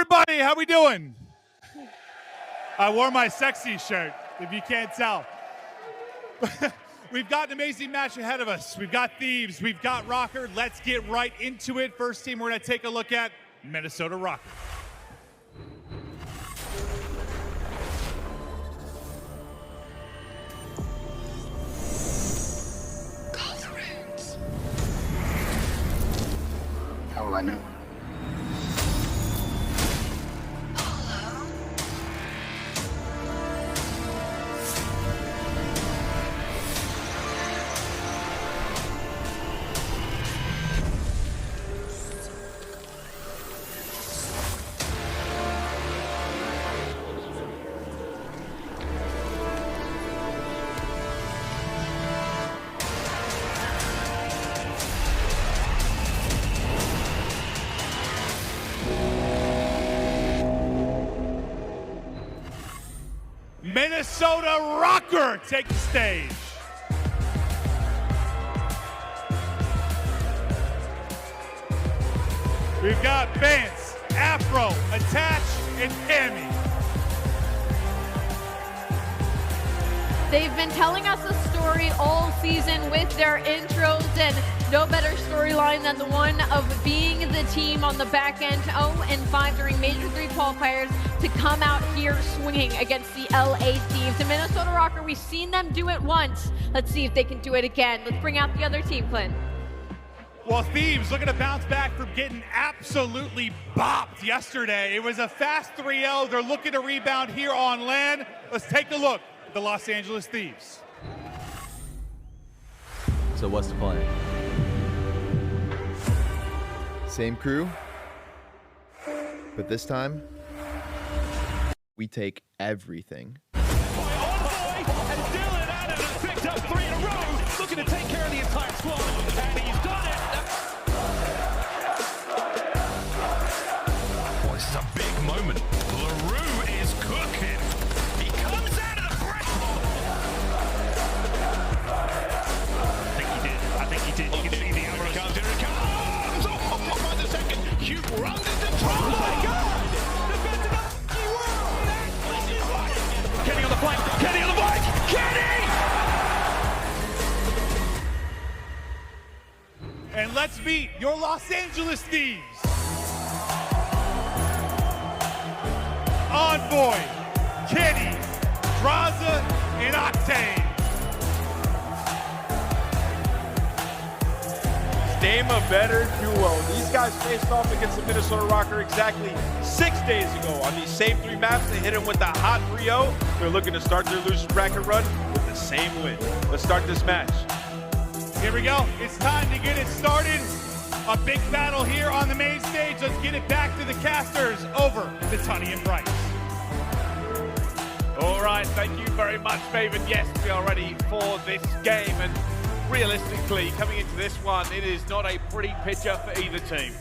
everybody, how we doing? I wore my sexy shirt, if you can't tell. We've got an amazing match ahead of us. We've got Thieves, we've got Røkkr. Let's get right into it. First team we're gonna take a look at, Minnesota Røkkr. How will I know? Minnesota Røkkr take the stage. We've got Bance, Afro, Attach, and Cammy. They've been telling us a story all season with their intros, and no better storyline than the one of being the team on the back end 0-5 during Major 3 qualifiers to come out here swinging against the LA Thieves. And Minnesota Røkkr, we've seen them do it once. Let's see if they can do it again. Let's bring out the other team, Clint. Well, Thieves looking to bounce back from getting absolutely bopped yesterday. It was a fast 3-0. They're looking to rebound here on land. Let's take a look at the Los Angeles Thieves. So what's the plan? Same crew, but this time, we take everything. Envoy and Dylan Adams has picked up 3 in a row, looking to take care of the entire squad, and he's done it. Boy, this is a big moment. LaRue is cooking. He comes out of the break. I think he did. You can see the arrow. Here it comes. Oh, by the second. Huke runs into trouble. Oh my God. Kenny on the flank, Kenny on the bike, Kenny! And let's meet your Los Angeles Thieves. Envoy, Kenny, Drazah, and Octane. Name a better duo. These guys faced off against the Minnesota Røkkr exactly 6 days ago on these same 3 maps. They hit them with the hot 3-0. They're looking to start their losers bracket run with the same win. Let's start this match. Here we go. It's time to get it started. A big battle here on the main stage. Let's get it back to the casters. Over to Tunney and Bryce. All right, thank you very much, Faven. Yes, we are ready for this game. And realistically, coming into this one, it is not a pretty picture for either team.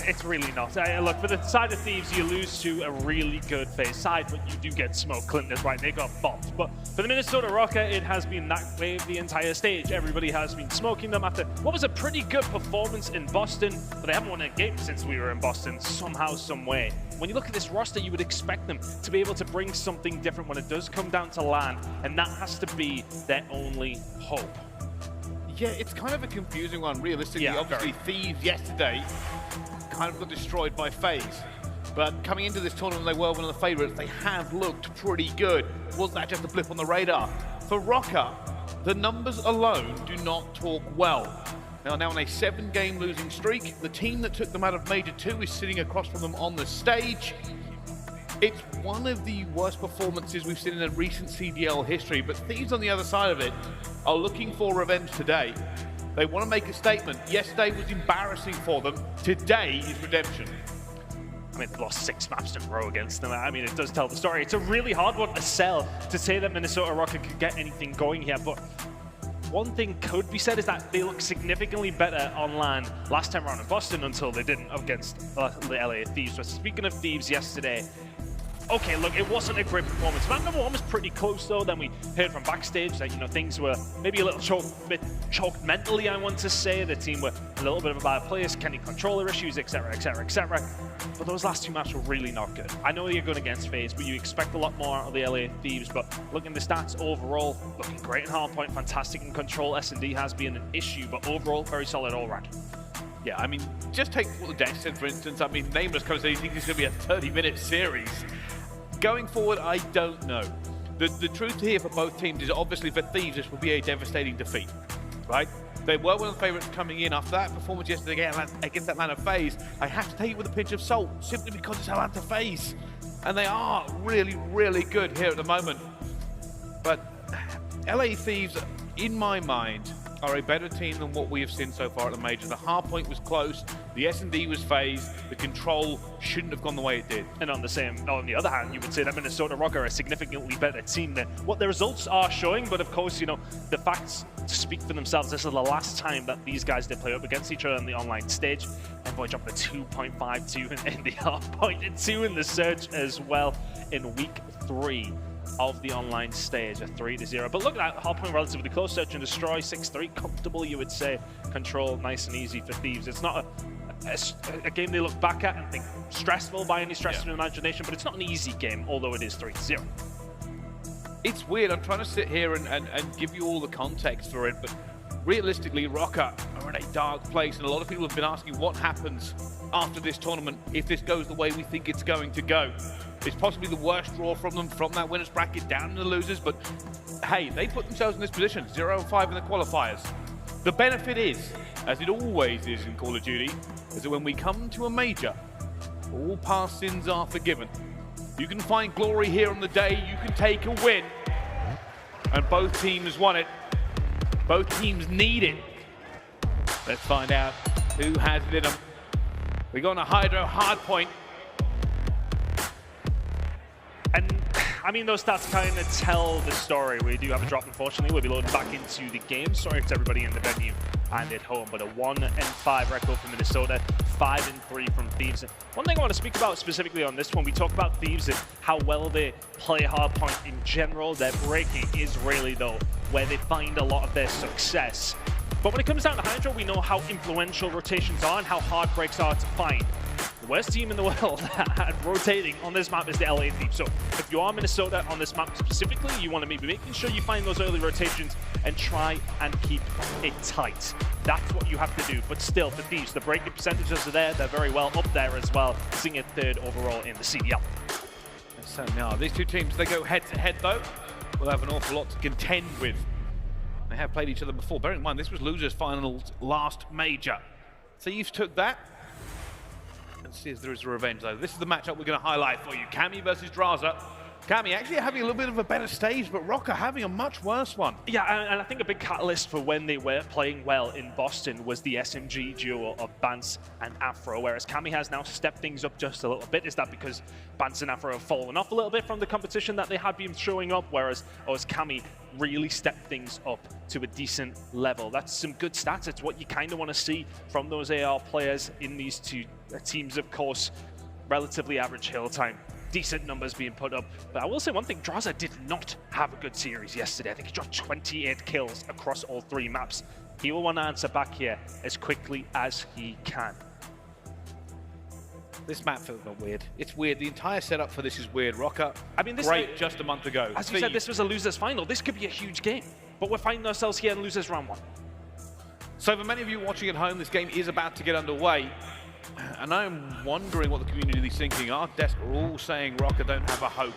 It's really not. Look, for the side of Thieves, you lose to a really good FaZe side, but you do get smoked. Clinton is right, they got bombed. But for the Minnesota Røkkr, it has been that way the entire stage. Everybody has been smoking them after what was a pretty good performance in Boston, but they haven't won a game since we were in Boston, somehow, some way. When you look at this roster, you would expect them to be able to bring something different when it does come down to land, and that has to be their only hope. Yeah, it's kind of a confusing one, realistically. Yeah, obviously, Thieves yesterday kind of got destroyed by FaZe. But coming into this tournament, they were one of the favorites. They have looked pretty good. Was that just a blip on the radar? For Røkkr, the numbers alone do not talk well. Now on a 7-game losing streak, the team that took them out of Major 2 is sitting across from them on the stage. It's one of the worst performances we've seen in a recent CDL history, but Thieves on the other side of it are looking for revenge today. They want to make a statement. Yesterday was embarrassing for them. Today is redemption. I mean, they've lost 6 maps in a row against them. I mean, it does tell the story. It's a really hard one to sell, to say that Minnesota Røkkr could get anything going here, but one thing could be said is that they look significantly better on land last time around in Boston until they didn't against the LA Thieves. So speaking of Thieves yesterday, okay, look, it wasn't a great performance. Map number 1 was pretty close though. Then we heard from backstage that, you know, things were maybe a little choked mentally, I want to say. The team were a little bit of a bad place, Kenny controller issues, etc, etc, etc. But those last 2 maps were really not good. I know you're going against FaZe, but you expect a lot more of the LA Thieves. But looking at the stats overall, looking great in hardpoint, fantastic in control. S&D has been an issue, but overall, very solid all round. Yeah, I mean, just take what the Dash said, for instance. I mean, Nameless kind of said he thinks it's going to be a 30-minute series. Going forward, I don't know. The truth here for both teams is obviously for Thieves, this will be a devastating defeat, right? They were one of the favourites coming in after that performance yesterday against Atlanta FaZe. I have to take it with a pinch of salt, simply because it's Atlanta FaZe. And they are really, really good here at the moment. But LA Thieves, in my mind, are a better team than what we have seen so far at the major. The hardpoint was close, the S&D was FaZe, the control shouldn't have gone the way it did. And on the other hand, you would say that Minnesota Røkkr are a significantly better team than what the results are showing. But of course, you know, the facts speak for themselves. This is the last time that these guys did play up against each other on the online stage. Envoy dropped a 2.52 in the hardpoint and 2 in the Surge as well in week 3 of the online stage, a 3-0. But look at that, hardpoint relatively close. Search and destroy, 6-3, comfortable, you would say. Control, nice and easy for Thieves. It's not a game they look back at and think stressful by any stretch of the imagination, but it's not an easy game, although it is 3-0. It's weird, I'm trying to sit here and give you all the context for it, but realistically, Røkkr are in a dark place, and a lot of people have been asking what happens after this tournament if this goes the way we think it's going to go. It's possibly the worst draw from them from that winners bracket down in the losers, but hey, they put themselves in this position, 0-5 in the qualifiers. The benefit is, as it always is in Call of Duty, is that when we come to a major, all past sins are forgiven. You can find glory here on the day, you can take a win, and both teams won it. Both teams need it. Let's find out who has it in them. We got a HyDra hard point. And I mean, those stats kind of tell the story. We do have a drop, unfortunately. We'll be loading back into the game. Sorry to everybody in the venue and at home, but a 1-5 record for Minnesota, 5-3 from Thieves. One thing I want to speak about specifically on this one, we talk about Thieves and how well they play hardpoint in general. Their breaking is really, though, where they find a lot of their success. But when it comes down to HyDra, we know how influential rotations are and how hard breaks are to find. The worst team in the world at rotating on this map is the LA Thieves. So if you are Minnesota on this map specifically, you want to be making sure you find those early rotations and try and keep it tight. That's what you have to do. But still, for Thieves, the breaking percentages are there. They're very well up there as well, sitting at 3rd overall in the CDL. So now, these two teams, they go head-to-head, though. We'll have an awful lot to contend with. They have played each other before. Bear in mind, this was losers' finals last major. Thieves took that. Let's see if there is a revenge, though. This is the matchup we're going to highlight for you. Cammy versus Drazah. Cammy actually having a little bit of a better stage, but Røkkr having a much worse one. Yeah, and I think a big catalyst for when they were playing well in Boston was the SMG duo of Bance and Afro, whereas Cammy has now stepped things up just a little bit. Is that because Bance and Afro have fallen off a little bit from the competition that they had been showing up, whereas Cammy really stepped things up to a decent level? That's some good stats. It's what you kind of want to see from those AR players in these two teams, of course. Relatively average hill time. Decent numbers being put up. But I will say one thing, Drazah did not have a good series yesterday. I think he dropped 28 kills across all 3 maps. He will want to answer back here as quickly as he can. This map feels weird. It's weird. The entire setup for this is weird. Røkkr, I mean, this great just a month ago. As we said, this was a losers final. This could be a huge game. But we're finding ourselves here in losers round 1. So for many of you watching at home, this game is about to get underway. And I'm wondering what the community is thinking. Our desk are all saying Røkkr don't have a hope.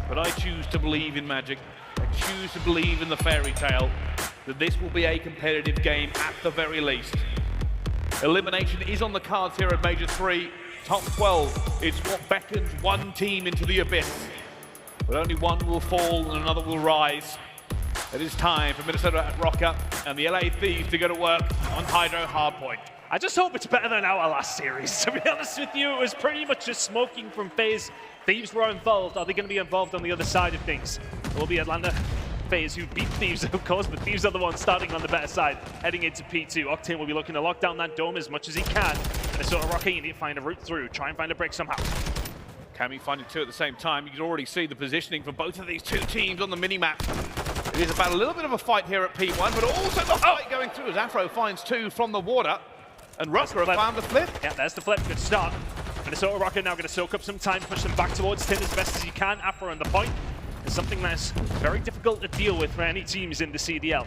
But I choose to believe in magic. I choose to believe in the fairy tale that this will be a competitive game at the very least. Elimination is on the cards here at Major 3. Top 12, it's what beckons one team into the abyss. But only one will fall and another will rise. It is time for Minnesota at Røkkr and the LA Thieves to go to work on HyDra hardpoint. I just hope it's better than our last series. To be honest with you, it was pretty much just smoking from FaZe. Thieves were involved. Are they going to be involved on the other side of things? It will be Atlanta FaZe who beat Thieves, of course, but Thieves are the ones starting on the better side, heading into P2. Octane will be looking to lock down that dome as much as he can. Minnesota Røkkr, you need to find a route through. Try and find a break somehow. Cammy finding two at the same time. You can already see the positioning for both of these two teams on the minimap. It is about a little bit of a fight here at P1, but also the fight going through as Afro finds two from the water. And Røkkr have found the flip. Yeah, there's the flip. Good start. Minnesota Røkkr now going to soak up some time, push them back towards Tin as best as you can. Afro on the point is something that's very difficult to deal with for any teams in the CDL.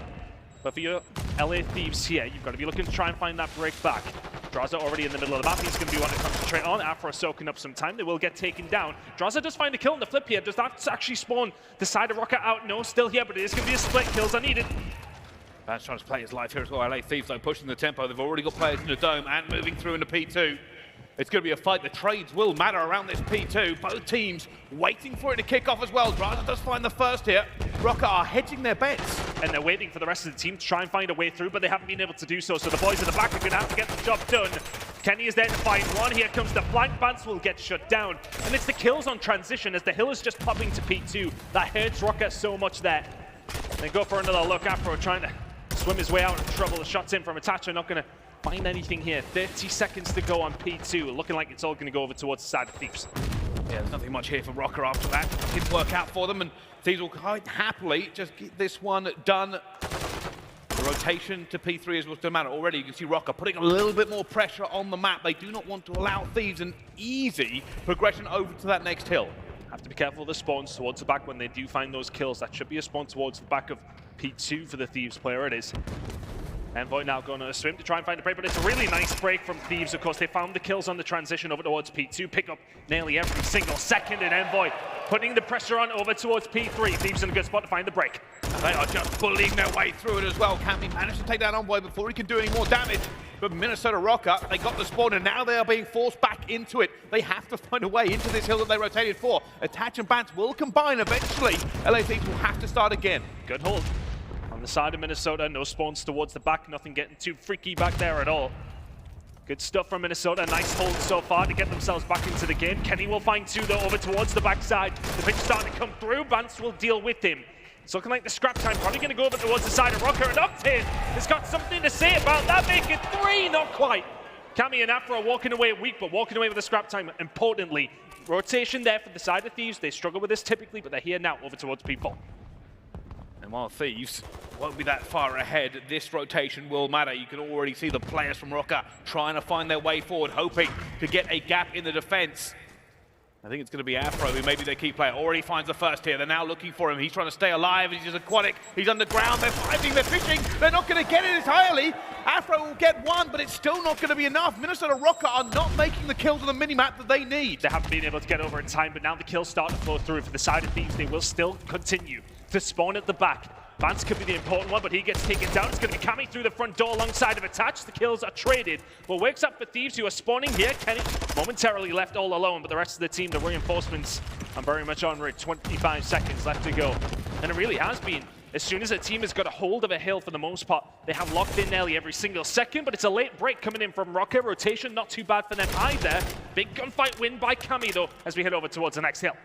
But for your LA Thieves here, you've got to be looking to try and find that break back. Drazah already in the middle of the map. He's going to be wanting to concentrate on. Afro soaking up some time. They will get taken down. Drazah does find a kill on the flip here. Does that actually spawn the side of Røkkr out? No, still here, but it is going to be a split. Kills are needed. Bance trying to play his life here as well. LA Thieves though pushing the tempo. They've already got players in the dome and moving through into P2. It's going to be a fight. The trades will matter around this P2. Both teams waiting for it to kick off as well. Drazah does find the first here. Røkkr are hedging their bets. And they're waiting for the rest of the team to try and find a way through, but they haven't been able to do so. So the boys at the back are going to have to get the job done. Kenny is there to find one. Here comes the flank. Bance will get shut down. And it's the kills on transition as the hill is just popping to P2. That hurts Røkkr so much there. They go for another look. Afro trying to swim his way out of trouble. The shots in from Attach are not going to find anything here. 30 seconds to go on P2. Looking like it's all going to go over towards the side of Thieves. Yeah, there's nothing much here for Røkkr after that. Didn't work out for them, and Thieves will quite happily just get this one done. The rotation to P3 is what's the matter. Already you can see Røkkr putting a little bit more pressure on the map. They do not want to allow Thieves an easy progression over to that next hill. Have to be careful of the spawns towards the back when they do find those kills. That should be a spawn towards the back of P2 for the Thieves player. It is. Envoy now going on a swim to try and find a break, but it's a really nice break from Thieves. Of course, they found the kills on the transition over towards P2, pick up nearly every single second, and Envoy putting the pressure on over towards P3. Thieves in a good spot to find the break. And they are just bullying their way through it as well. Cammy managed to take down Envoy before he can do any more damage. But Minnesota Røkkr, they got the spawn, and now they are being forced back into it. They have to find a way into this hill that they rotated for. Attach and Bance will combine eventually. LA Thieves will have to start again. Good hold. On the side of Minnesota, no spawns towards the back, nothing getting too freaky back there at all. Good stuff from Minnesota, nice hold so far to get themselves back into the game. Kenny will find two though over towards the backside. The pitch starting to come through, Bance will deal with him. It's looking like the scrap time, probably going to go over towards the side of Røkkr, and Octane has got something to say about that, make it 3, not quite. Cammy and Afro walking away weak, but walking away with the scrap time. Importantly, rotation there for the side of Thieves. They struggle with this typically, but they're here now over towards P4. And while Thieves won't be that far ahead, this rotation will matter. You can already see the players from Røkkr trying to find their way forward, hoping to get a gap in the defense. I think it's going to be Afro, who may be their key player. Already finds the first here. They're now looking for him. He's trying to stay alive. He's just aquatic. He's underground. They're fighting. They're fishing. They're not going to get it entirely. Afro will get one, but it's still not going to be enough. Minnesota Røkkr are not making the kills on the minimap that they need. They haven't been able to get over in time, but now the kills start to flow through. For the side of Thieves, they will still continue to spawn at the back. Bance could be the important one, but he gets taken down. It's going to be Cammy through the front door alongside of Attach. The kills are traded. But wakes up for Thieves, who are spawning here. Kenny momentarily left all alone, but the rest of the team, the reinforcements, are very much en route. 25 seconds left to go. And it really has been. As soon as a team has got a hold of a hill for the most part, they have locked in nearly every single second, but it's a late break coming in from Røkkr. Rotation not too bad for them either. Big gunfight win by Cammy, though, as we head over towards the next hill.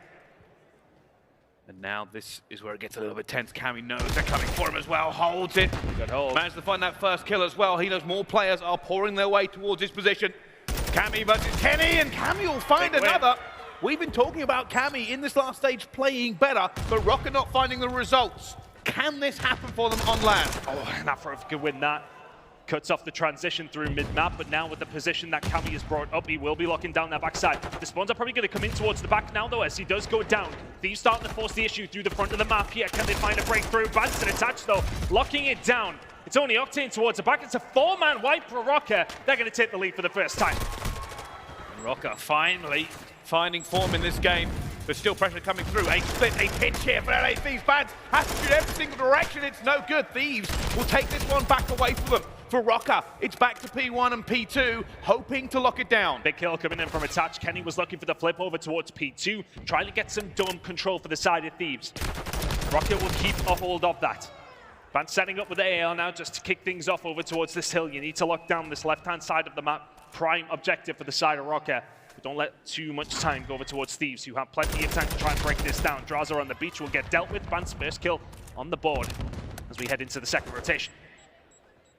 And now this is where it gets a little bit tense. Cammy knows they're coming for him as well, holds it. Good hold. Managed to find that first kill as well. He knows more players are pouring their way towards his position. Cammy versus Kenny, and Cammy will find another. We've been talking about Cammy in this last stage playing better, but Røkkr not finding the results. Can this happen for them on land? Oh, and Afro could win that. Cuts off the transition through mid-map, but now with the position that Cammy has brought up, he will be locking down that backside. The spawns are probably going to come in towards the back now, though, as he does go down. Thieves starting to force the issue through the front of the map here. Can they find a breakthrough? Bance and Attach, though, locking it down. It's only Octane towards the back. It's a 4-man wipe for Røkkr. They're going to take the lead for the first time. Røkkr finally finding form in this game. There's still pressure coming through. A split, a pinch here for LA Thieves. Bance has to shoot every single direction. It's no good. Thieves will take this one back away from them. For Røkkr, it's back to P1 and P2, hoping to lock it down. Big kill coming in from Attach. Kenny was looking for the flip over towards P2, trying to get some dome control for the side of Thieves. Røkkr will keep a hold of that. Bance setting up with the AL now just to kick things off over towards this hill. You need to lock down this left-hand side of the map. Prime objective for the side of Røkkr. But don't let too much time go over towards Thieves, who have plenty of time to try and break this down. Drazah on the beach will get dealt with. Bance first kill on the board as we head into the second rotation.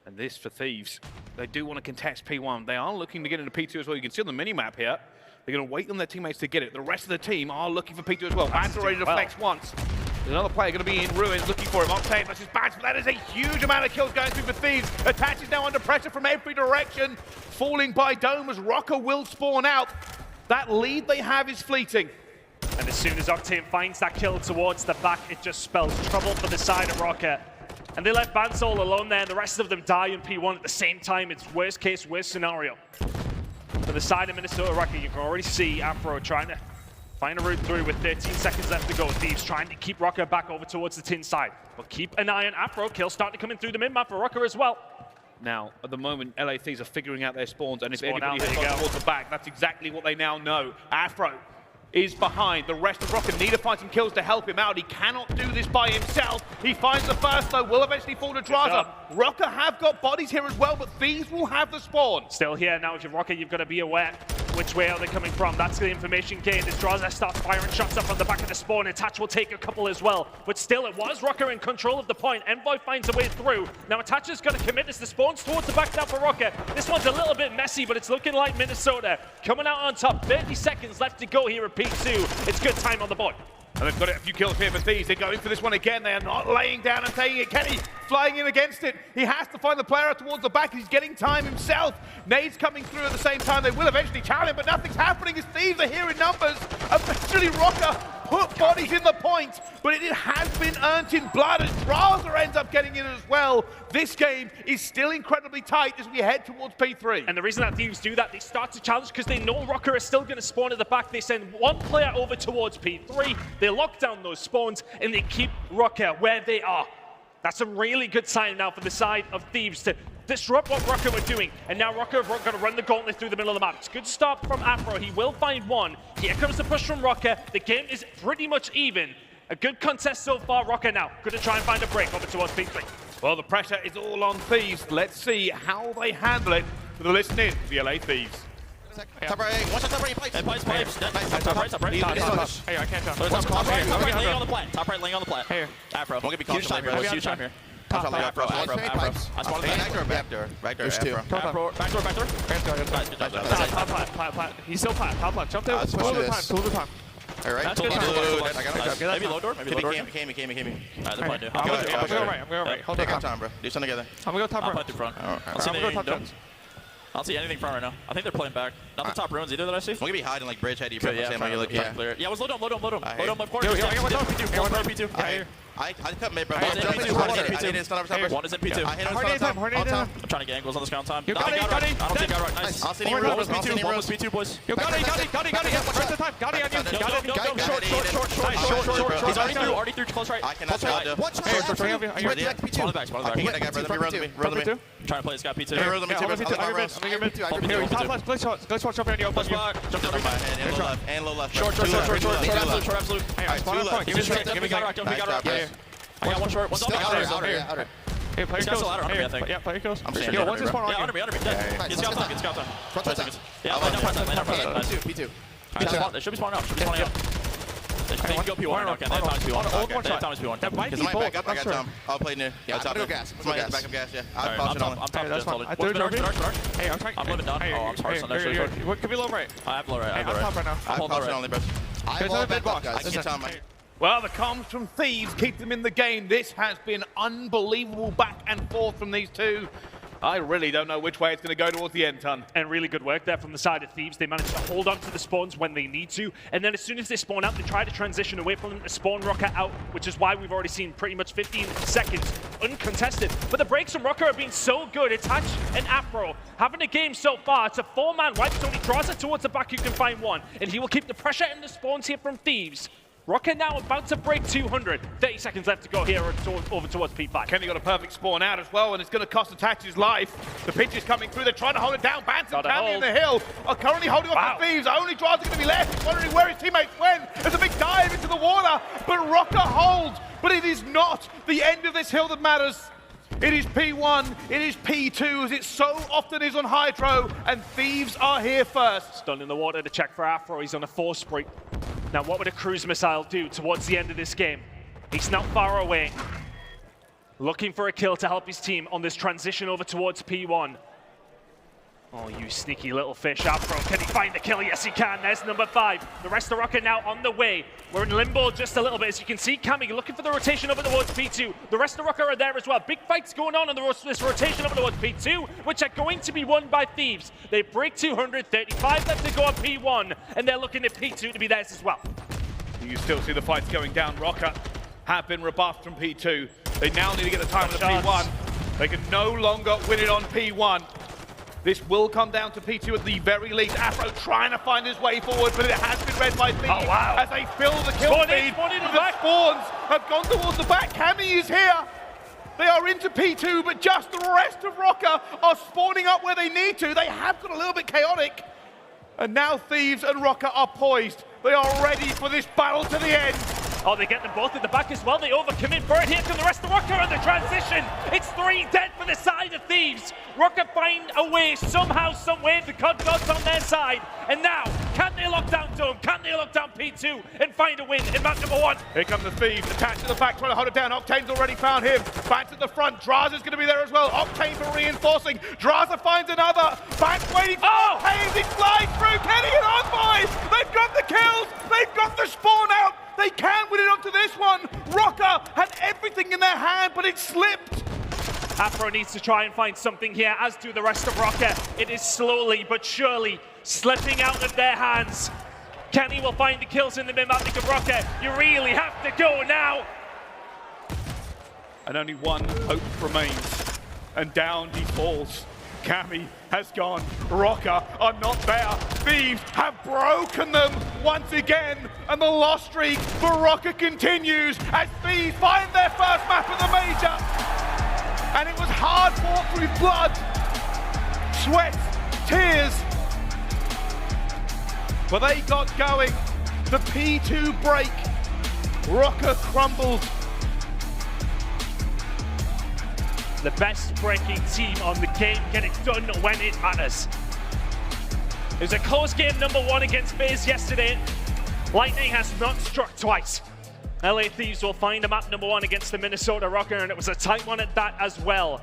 And this for Thieves They do want to contest P1. They are looking to get into P2 as well. You can see on the mini-map here, they're going to wait on their teammates to get it. The rest of the team are looking for P2 as well. Bance already to flex once. There's another player going to be in ruins looking for him. Octane versus Bance. That is a huge amount of kills going through for Thieves. Attach is now under pressure from every direction. Falling by Dome as Røkkr will spawn out. That lead they have is fleeting. And as soon as Octane finds that kill towards the back, it just spells trouble for the side of Røkkr. And they let Bance all alone there, and the rest of them die in P1 at the same time. It's worst case, worst scenario. For the side of Minnesota Røkkr, you can already see Afro trying to find a route through with 13 seconds left to go. Thieves trying to keep Røkkr back over towards the tin side. But keep an eye on Afro. Kills starting to come in through the mid-map for Røkkr as well. Now, at the moment, LA Thieves are figuring out their spawns, and if Spawn anybody out, has there you gone go. towards the back, that's exactly what they now know. Afro is behind. The rest of Røkkr need to find some kills to help him out. He cannot do this by himself. He finds the first, though, will eventually fall to Drazah. Røkkr have got bodies here as well, but Thieves will have the spawn. Still here now, if you're Røkkr, you've got to be aware which way are they coming from. That's the information gained as Drazah starts firing shots up on the back of the spawn. Attach will take a couple as well, but still it was Røkkr in control of the point. Envoy finds a way through. Now Attach is going to commit as the spawns towards the back now for Røkkr. This one's a little bit messy, but it's looking like Minnesota coming out on top. 30 seconds left to go here at P2. It's good time on the board. And they've got a few kills here for Thieves. They're going for this one again. They are not laying down and taking it. Kenny flying in against it. He has to find the player out towards the back. He's getting time himself. Nades coming through at the same time. They will eventually challenge him, but nothing's happening as Thieves are here in numbers. Eventually, Røkkr put bodies in the point, but it has been earned in blood, and Drazah ends up getting in as well. This game is still incredibly tight as we head towards P3. And the reason that Thieves do that, they start to challenge because they know Røkkr is still going to spawn at the back. They send one player over towards P3, they lock down those spawns, and they keep Røkkr where they are. That's a really good sign now for the side of Thieves to disrupt what Røkkr were doing. And now Røkkr are going to run the gauntlet through the middle of the map. It's a good stop from Afro. He will find one. Here comes the push from Røkkr. The game is pretty much even. A good contest so far. Røkkr now going to try and find a break over towards P3. Well, the pressure is all on Thieves. Let's see how they handle it for the listening to the LA Thieves. Top right, watch out, top right, pipes. Hey, pipes. Top right. Hey, I can't jump. Top right, laying on the plat. Top right, laying on the plat. Here. Afro. Don't get me Huge time here. Huge time here. Afro. I spawned the Back door. There's two. Afro. Back door. Plat. He's still plat. Top plat. Jump down. Pull the time. All right. That's good. I got it. Maybe low door. Maybe low door. Came. Alright, they're fine, dude. I'm gonna go right. Hold Take our on. time, bro. Do something together. I'm gonna go top. I'll put through front. I'm gonna go top. I don't see anything front right now. I think they're playing back. Not the top ruins either that I see. Don't get me hiding like bridgehead. You probably Yeah, Sam, you're looking. clear. Yeah, it was low dome. Low dome, of course. Yo, I got one P2. I cut mid, bro. One is in P2. One is in P2. I hit him all time. I'm trying to get angles on this count time. You got it. I don't think I got right. Nice. I'll see Nero. One was P2, boys. Yo, got it. Rest of time. Got it. Short. He's already through close right. I cannot go. Watch out. Spawn the back. I can't get that guy, brother. Run me. Trying to play this guy P2. Run me. Let's watch up here. Jump down my head and low left. Short absolute. Give me counter. I got one short. One's Outer. Hey, play your kills. I think. Yeah, play your kills. I'm saying. Yo, what's this one on? Yeah, under me. Get scout time. 20 seconds. Yeah, lay down press. P2. They should be spawning out. They can go P1 right now. They have time to P1. They have time to P1. That might be both. I got time. I'll play near. Yeah, I'm gonna go gas. Back up gas, yeah. I'm top. That's fine. I threw dark. Hey, I'm trying. I'm living down. Oh, I'm sorry. What could be low right? I have low right. I'm top right now. I'm hold low right. I'm all back up, guys. I can get time. Well, the comms from Thieves keep them in the game. This has been unbelievable back and forth from these two. I really don't know which way it's going to go towards the end, Ton. And really good work there from the side of Thieves. They managed to hold on to the spawns when they need to. And then as soon as they spawn out, they try to transition away from them to spawn Røkkr out, which is why we've already seen pretty much 15 seconds uncontested. But the breaks from Røkkr have been so good. Attach and Afro having a game so far. It's a 4-man wipe. It's only Drazah towards the back. You can find one. And he will keep the pressure in the spawns here from Thieves. Røkkr now about to break 200. 30 seconds left to go here over towards P5. Kenny got a perfect spawn out as well, and it's going to cost Attach his life. The pitch is coming through. They're trying to hold it down. Bance and Cammy in the hill are currently holding off the Thieves. Only Drazah going to be left. He's wondering where his teammates went. There's a big dive into the water, but Røkkr holds. But it is not the end of this hill that matters. It is P1, it is P2, as it so often is on HyDra, and Thieves are here first. Stun in the water to check for Afro. He's on a 4 spree. Now, what would a cruise missile do towards the end of this game? He's not far away. Looking for a kill to help his team on this transition over towards P1. Oh, you sneaky little fish, Afro. Can he find the kill? Yes, he can. There's number 5. The rest of Røkkr now on the way. We're in limbo just a little bit. As you can see, Cammy looking for the rotation over towards P2. The rest of Røkkr are there as well. Big fights going on this rotation over towards P2, which are going to be won by Thieves. They break 235 left to go on P1, and they're looking at P2 to be theirs as well. You still see the fights going down. Røkkr have been rebuffed from P2. They now need to get the time on the P1. They can no longer win it on P1. This will come down to P2 at the very least. Afro trying to find his way forward, but it has been read by Thieves as they fill the kill feed. The spawns have gone towards the back. Cammy is here. They are into P2, but just the rest of Røkkr are spawning up where they need to. They have got a little bit chaotic. And now Thieves and Røkkr are poised. They are ready for this battle to the end. Oh, they get them both at the back as well. They overcommit for it. Here come the rest of Røkkr on the transition. It's 3 dead for the side of Thieves. Røkkr find a way somehow, some way. The COD gods on their side. And now, can they lock down Dome? Can they lock down P2 and find a win in map number 1? Here come the Thieves, attached to the back, trying to hold it down. Octane's already found him. Bance at the front. Drazah's going to be there as well. Octane for reinforcing. Drazah finds another. Bance waiting for Octane. He flies through. Kenny and Envoy. They've got the kills. They've got the spawn out. They can win it onto this one. Røkkr had everything in their hand, but it slipped. Afro needs to try and find something here, as do the rest of Røkkr. It is slowly but surely slipping out of their hands. Kenny will find the kills in the mid-map of Røkkr. You really have to go now. And only one hope remains. And down he falls. Cammy has gone. Røkkr are not there. Thieves have broken them once again. And the loss streak for Røkkr continues as Thieves find their first map of the major. And it was hard fought through blood, sweat, tears. But they got going. The P2 break. Røkkr crumbled. The best breaking team on the game get it done when it matters. It was a close game number 1 against FaZe yesterday. Lightning has not struck twice. LA Thieves will find a map number 1 against the Minnesota Røkkr, and it was a tight one at that as well.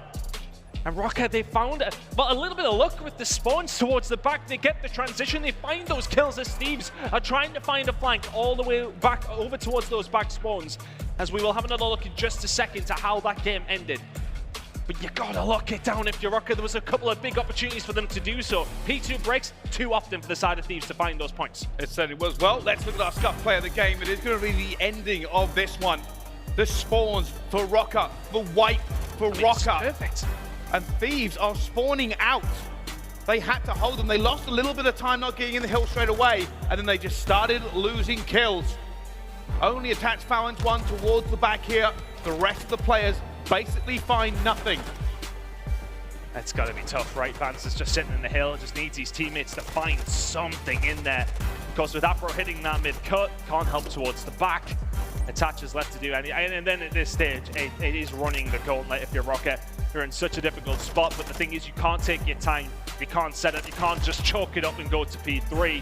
And Røkkr, they found a little bit of luck with the spawns towards the back. They get the transition, they find those kills as Thieves are trying to find a flank all the way back over towards those back spawns. As we will have another look in just a second to how that game ended. But you gotta lock it down if you're Røkkr. There was a couple of big opportunities for them to do so. P2 breaks too often for the side of Thieves to find those points. It certainly was. Well, let's look at our scuff play of the game. It is going to be the ending of this one. The spawns for Røkkr, the wipe for Røkkr. Perfect. And Thieves are spawning out. They had to hold them. They lost a little bit of time not getting in the hill straight away, and then they just started losing kills. Only attached Fallon's one towards the back here. The rest of the players basically find nothing. That's got to be tough, right? Bance is just sitting in the hill, just needs his teammates to find something in there. Because with Afro hitting that mid-cut, can't help towards the back. Attach is left to do anything. And then at this stage, it is running the gauntlet if you're Røkkr. You're in such a difficult spot, but the thing is you can't take your time. You can't set it, you can't just choke it up and go to P3.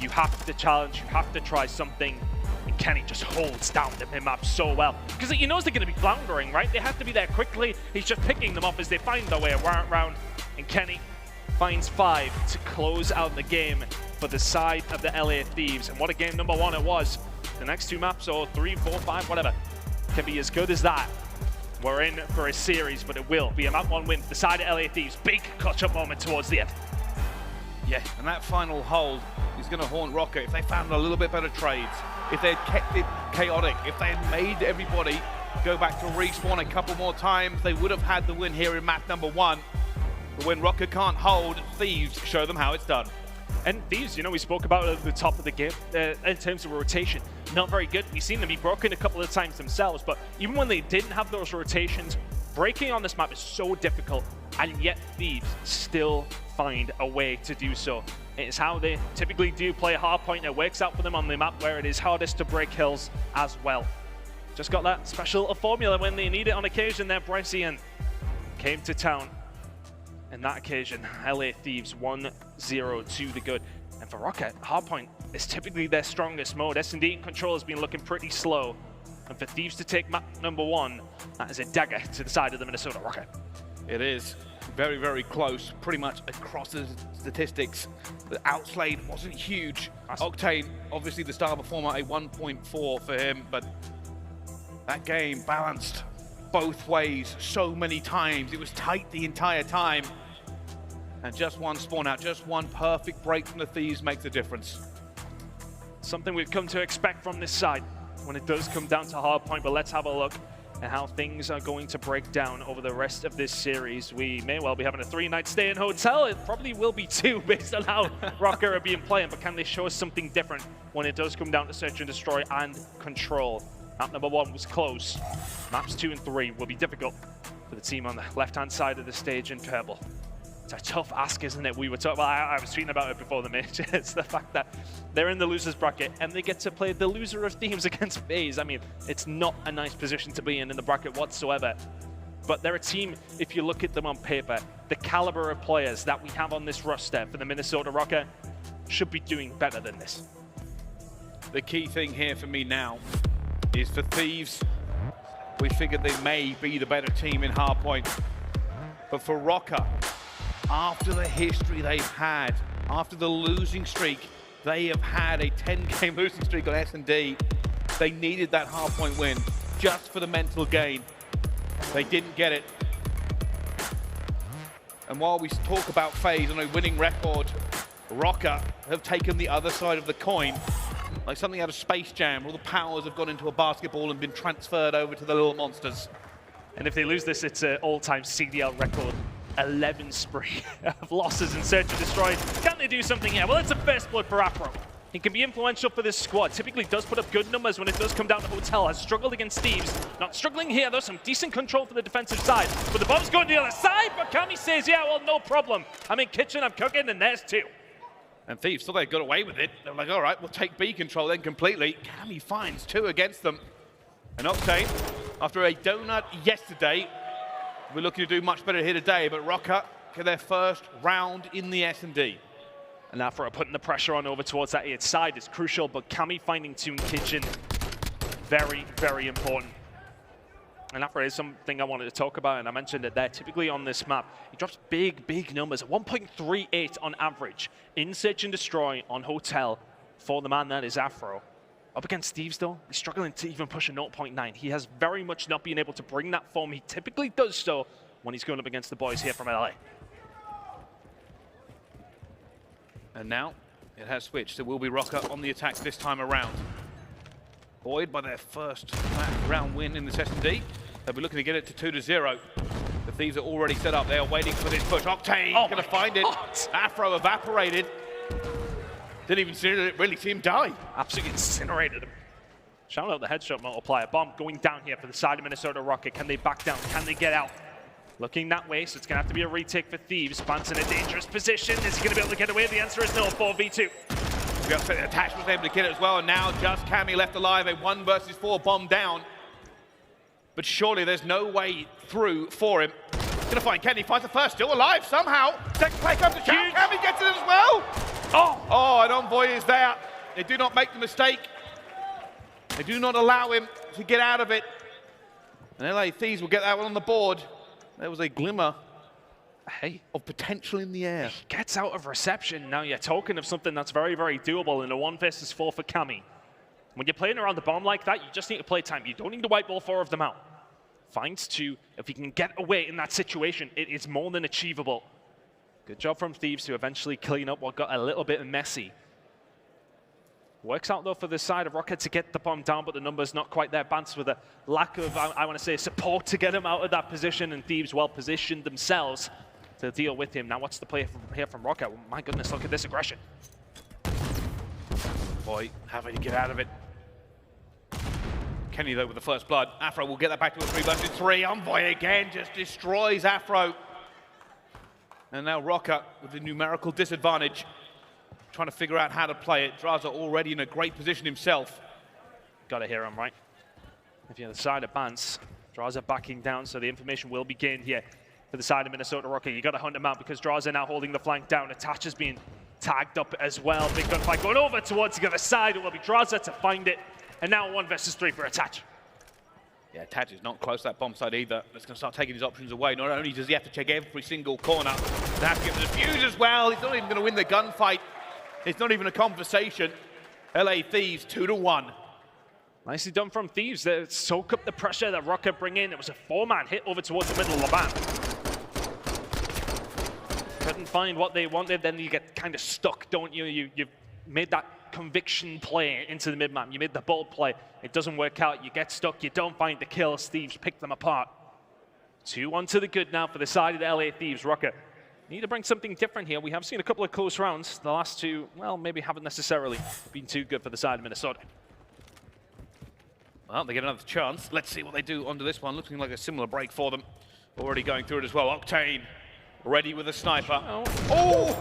You have to challenge, you have to try something. And Kenny just holds down the mid-map so well. Because he knows they're going to be floundering, right? They have to be there quickly. He's just picking them up as they find their way around. And Kenny finds 5 to close out the game for the side of the LA Thieves. And what a game number 1 it was. The next 2 maps, or 3, 4, 5, whatever, can be as good as that. We're in for a series, but it will be a map 1 win for the side of LA Thieves. Big clutch-up moment towards the end. Yeah, and that final hold is going to haunt Røkkr if they found a little bit better trades, if they had kept it chaotic, if they had made everybody go back to respawn a couple more times, they would have had the win here in map number 1. But when Røkkr can't hold, Thieves show them how it's done. And Thieves, you know, we spoke about it at the top of the game in terms of rotation. Not very good. We've seen them be broken a couple of times themselves, but even when they didn't have those rotations, breaking on this map is so difficult, and yet Thieves still find a way to do so. It's how they typically do play a hard point. It works out for them on the map where it is hardest to break hills as well. Just got that special formula when they need it on occasion there. Brycian came to town. In that occasion, LA Thieves 1-0 to the good. And for Røkkr, hardpoint is typically their strongest mode. S&D in control has been looking pretty slow. And for Thieves to take map number 1, that is a dagger to the side of the Minnesota Røkkr. It is. very, very close, pretty much across the statistics. The outslayed wasn't huge. Octane, obviously the star performer, a 1.4 for him, but that game balanced both ways so many times. It was tight the entire time. And just one spawn out, just one perfect break from the Thieves makes a difference. Something we've come to expect from this side when it does come down to hard point, but let's have a look at how things are going to break down over the rest of this series. We may well be having a 3-night stay in hotel. It probably will be 2 based on how Røkkr are being playing, but can they show us something different when it does come down to search and destroy and control? Map number 1 was close. Maps 2 and 3 will be difficult for the team on the left-hand side of the stage in purple. It's a tough ask, isn't it? We were talking about, I was tweeting about it before the match. It's the fact that they're in the losers bracket and they get to play the loser of Thieves against FaZe. I mean, it's not a nice position to be in the bracket whatsoever. But they're a team, if you look at them on paper, the caliber of players that we have on this roster for the Minnesota Røkkr should be doing better than this. The key thing here for me now is for Thieves, we figured they may be the better team in hardpoint. But for Røkkr, after the history they've had, after the losing streak, they have had a 10-game losing streak on S&D. They needed that hardpoint win just for the mental gain. They didn't get it. And while we talk about FaZe on a winning record, Røkkr have taken the other side of the coin, like something out of Space Jam, where all the powers have gone into a basketball and been transferred over to the little monsters. And if they lose this, it's an all-time CDL record. 11 spree of losses in Search and Destroy. Can they do something here? Well, it's a first blood for Afro. He can be influential for this squad. Typically does put up good numbers when it does come down to Hotel. Has struggled against Thieves. Not struggling here, though. Some decent control for the defensive side. But the bomb's going to the other side. But Cammy says, yeah, well, no problem. I'm in kitchen, I'm cooking, and there's 2. And Thieves thought they got away with it. They're like, all right, we'll take B control then completely. Cammy finds 2 against them. And Octane, after a donut yesterday, we're looking to do much better here today, but Røkkr get their first round in the S&D. And Afro putting the pressure on over towards that A side is crucial, but Cammy finding 2 in kitchen, very, very important. And Afro is something I wanted to talk about, and I mentioned it there. Typically on this map, he drops big, big numbers. 1.38 on average in Search and Destroy on Hotel for the man that is Afro. Up against Thieves, though, he's struggling to even push a 0.9. He has very much not been able to bring that form. He typically does so when he's going up against the boys here from LA. And now it has switched. It will be Røkkr on the attack this time around. Buoyed by their first round win in this S&D. They'll be looking to get it to 2-0. The Thieves are already set up. They are waiting for this push. Octane going to find it. Afro evaporated. Didn't even really see him die. Absolutely incinerated him. Shout out the headshot multiplier. Bomb going down here for the side of Minnesota Røkkr. Can they back down? Can they get out? Looking that way, so it's going to have to be a retake for Thieves. Bance in a dangerous position. Is he going to be able to get away? The answer is no. 4v2. The attach was able to kill it as well, and now just Cammy left alive. A 1 versus 4 bomb down. But surely there's no way through for him. Gonna find Kenny, finds the first, still alive somehow. Second play comes to Huke. Cammy gets it as well. Oh, and Envoy is there. They do not make the mistake. They do not allow him to get out of it. And LA Thieves will get that one on the board. There was a glimmer of potential in the air. He gets out of reception. Now you're talking of something that's very, very doable in a 1 versus 4 for Cammy. When you're playing around the bomb like that, you just need to play time. You don't need to wipe all 4 of them out. Finds 2. If he can get away in that situation, it is more than achievable. Good job from Thieves to eventually clean up what got a little bit messy. Works out, though, for the side of Røkkr to get the bomb down, but the number's not quite there. Bance with a lack of, I want to say, support to get him out of that position, and Thieves well positioned themselves to deal with him. Now, what's the play here from Røkkr? Oh, my goodness, look at this aggression. Boy, having to get out of it. Kenny, though, with the first blood. Afro will get that back to a 3 versus 3. Envoy again just destroys Afro. And now Røkkr with the numerical disadvantage, trying to figure out how to play it. Drazah already in a great position himself. Got to hear him, right? If you're the side of Bance, Drazah backing down, so the information will be gained here for the side of Minnesota Røkkr. You got to hunt him out because Drazah now holding the flank down. Attach is being tagged up as well. Big gunfight going over towards the other side. It will be Drazah to find it. And now 1 versus 3 for Attach. Yeah, Taj is not close to that bomb site either. That's going to start taking his options away. Not only does he have to check every single corner, they have to get the defuse as well. He's not even going to win the gunfight. It's not even a conversation. LA Thieves 2-1. Nicely done from Thieves. They soak up the pressure that Røkkr bring in. It was a 4-man hit over towards the middle of the map. Couldn't find what they wanted, then you get kind of stuck, don't you? You've made that conviction play into the mid-map. You made the bold play. It doesn't work out. You get stuck. You don't find the kills. Thieves pick them apart. 2-1 to the good now for the side of the LA Thieves. Røkkr need to bring something different here. We have seen a couple of close rounds. The last two, well, maybe haven't necessarily been too good for the side of Minnesota. Well, they get another chance. Let's see what they do onto this one. Looking like a similar break for them. Already going through it as well. Octane ready with a sniper. Oh!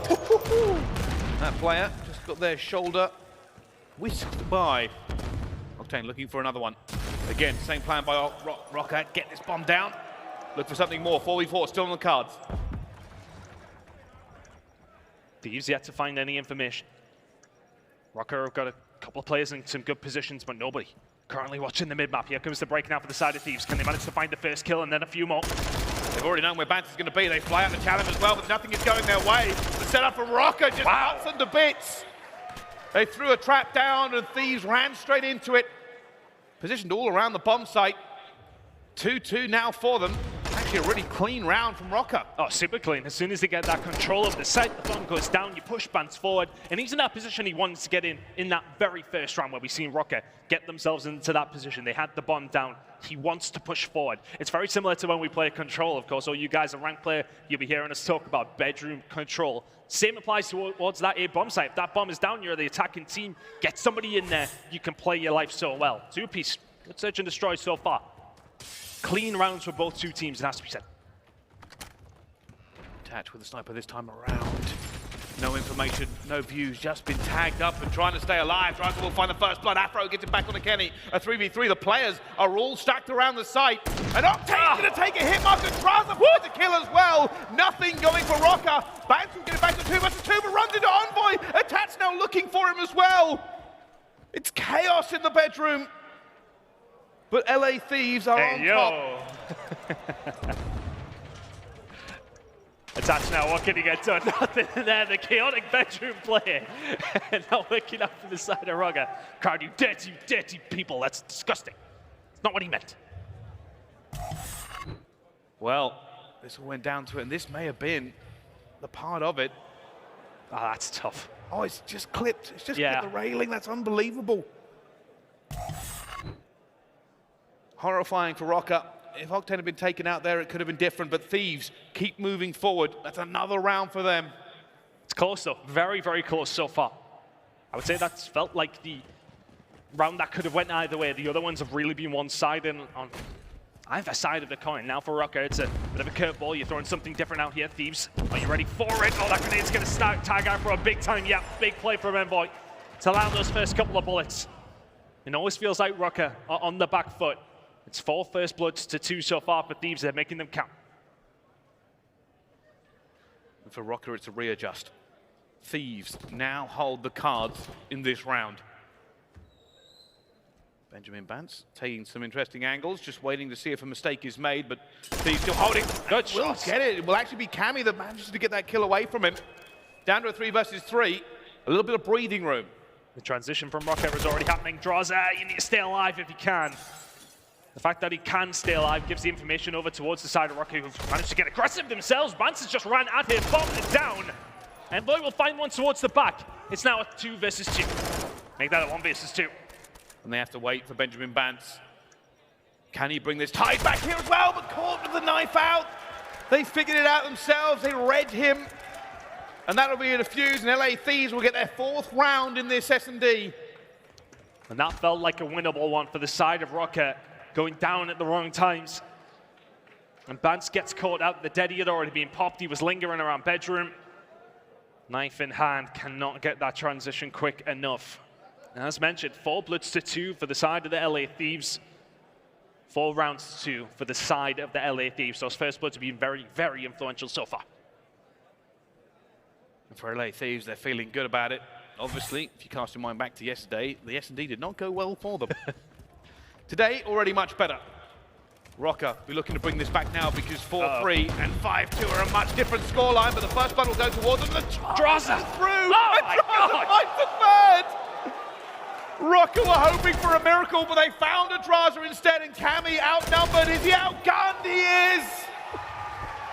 That player just got their shoulder whisked by. Octane looking for another one. Again, same plan by Røkkr. Get this bomb down. Look for something more. 4v4 still on the cards. Thieves yet to find any information. Røkkr have got a couple of players in some good positions, but nobody currently watching the mid-map. Here comes the break now for the side of Thieves. Can they manage to find the first kill and then a few more? They've already known where Bance is going to be. They fly out the challenge as well, but nothing is going their way. The setup from Røkkr just cuts them to bits. They threw a trap down and Thieves ran straight into it. Positioned all around the bomb site. 2-2 now for them. Actually a really clean round from Røkkr. Oh, super clean. As soon as they get that control of the site, the bomb goes down, you push Bance forward, and he's in that position he wanted to get in that very first round where we've seen Røkkr get themselves into that position. They had the bomb down. He wants to push forward. It's very similar to when we play control, of course. All you guys are ranked player, you'll be hearing us talk about bedroom control. Same applies towards that A bomb site. If that bomb is down, you're the attacking team. Get somebody in there, you can play your life so well. Two-piece. Good search and destroy so far. Clean rounds for both two teams, it has to be said. Attached with the sniper this time around. No information, no views, just been tagged up and trying to stay alive. Drazah will find the first blood. Afro gets it back on the Kenny. A 3v3. The players are all stacked around the site. And Octane's going to take a hit mark and Drazah finds a kill as well. Nothing going for Røkkr. Bance will get it back to 2 vs 2, but runs into Envoy. Attached now looking for him as well. It's chaos in the bedroom. But LA Thieves are on top. Attached now, what can he get done? Nothing there, the chaotic bedroom player. Not working out from the side of Røkkr. Crowd, you dirty people, that's disgusting. It's not what he meant. Well, this all went down to it, and this may have been the part of it. Oh, that's tough. Oh, it's just clipped. It's just clipped the railing. That's unbelievable. Horrifying for Røkkr. If Octane had been taken out there, it could have been different, but Thieves keep moving forward. That's another round for them. It's close, though. Very, very close so far. I would say that's felt like the round that could have went either way. The other ones have really been one-sided on either side of the coin. Now for Røkkr, it's a bit of a curveball. You're throwing something different out here, Thieves. Are you ready for it? Oh, that grenade's going to start tag out for a big time. Yeah, big play from Envoy to allow those first couple of bullets. It always feels like Røkkr are on the back foot. It's 4 first bloods to 2 so far for Thieves. They're making them count. And for Røkkr, it's a readjust. Thieves now hold the cards in this round. Benjamin Bance taking some interesting angles, just waiting to see if a mistake is made, but Thieves still holding. Good Will shot. get it. It will actually be Cammy that manages to get that kill away from him. Down to a 3 vs 3. A little bit of breathing room. The transition from Røkkr is already happening. Drazah, you need to stay alive if you can. The fact that he can stay alive gives the information over towards the side of Røkkr, who've managed to get aggressive themselves. Bance has just ran at him, bombed it down. Envoy will find one towards the back. It's now a 2 vs 2. Make that a 1 vs 2. And they have to wait for Benjamin Bance. Can he bring this tide back here as well, but caught with the knife out. They figured it out themselves. They read him. And that'll be a defuse, and LA Thieves will get their 4th round in this S&D. And that felt like a winnable one for the side of Røkkr, going down at the wrong times. And Bance gets caught out. The deadie had already been popped. He was lingering around bedroom. Knife in hand, cannot get that transition quick enough. As mentioned, 4 bloods to 2 for the side of the LA Thieves. 4 rounds to 2 for the side of the LA Thieves. Those first bloods have been very, very influential so far. And for LA Thieves, they're feeling good about it. Obviously, if you cast your mind back to yesterday, the S&D did not go well for them. Today, already much better. Røkkr be looking to bring this back now because 4-3 and 5-2 are a much different scoreline, but the first blood will go towards them. The Drazah through! Oh my God! Røkkr were hoping for a miracle, but they found a Drazah instead, and Cammy outnumbered. Is he outgunned? He is!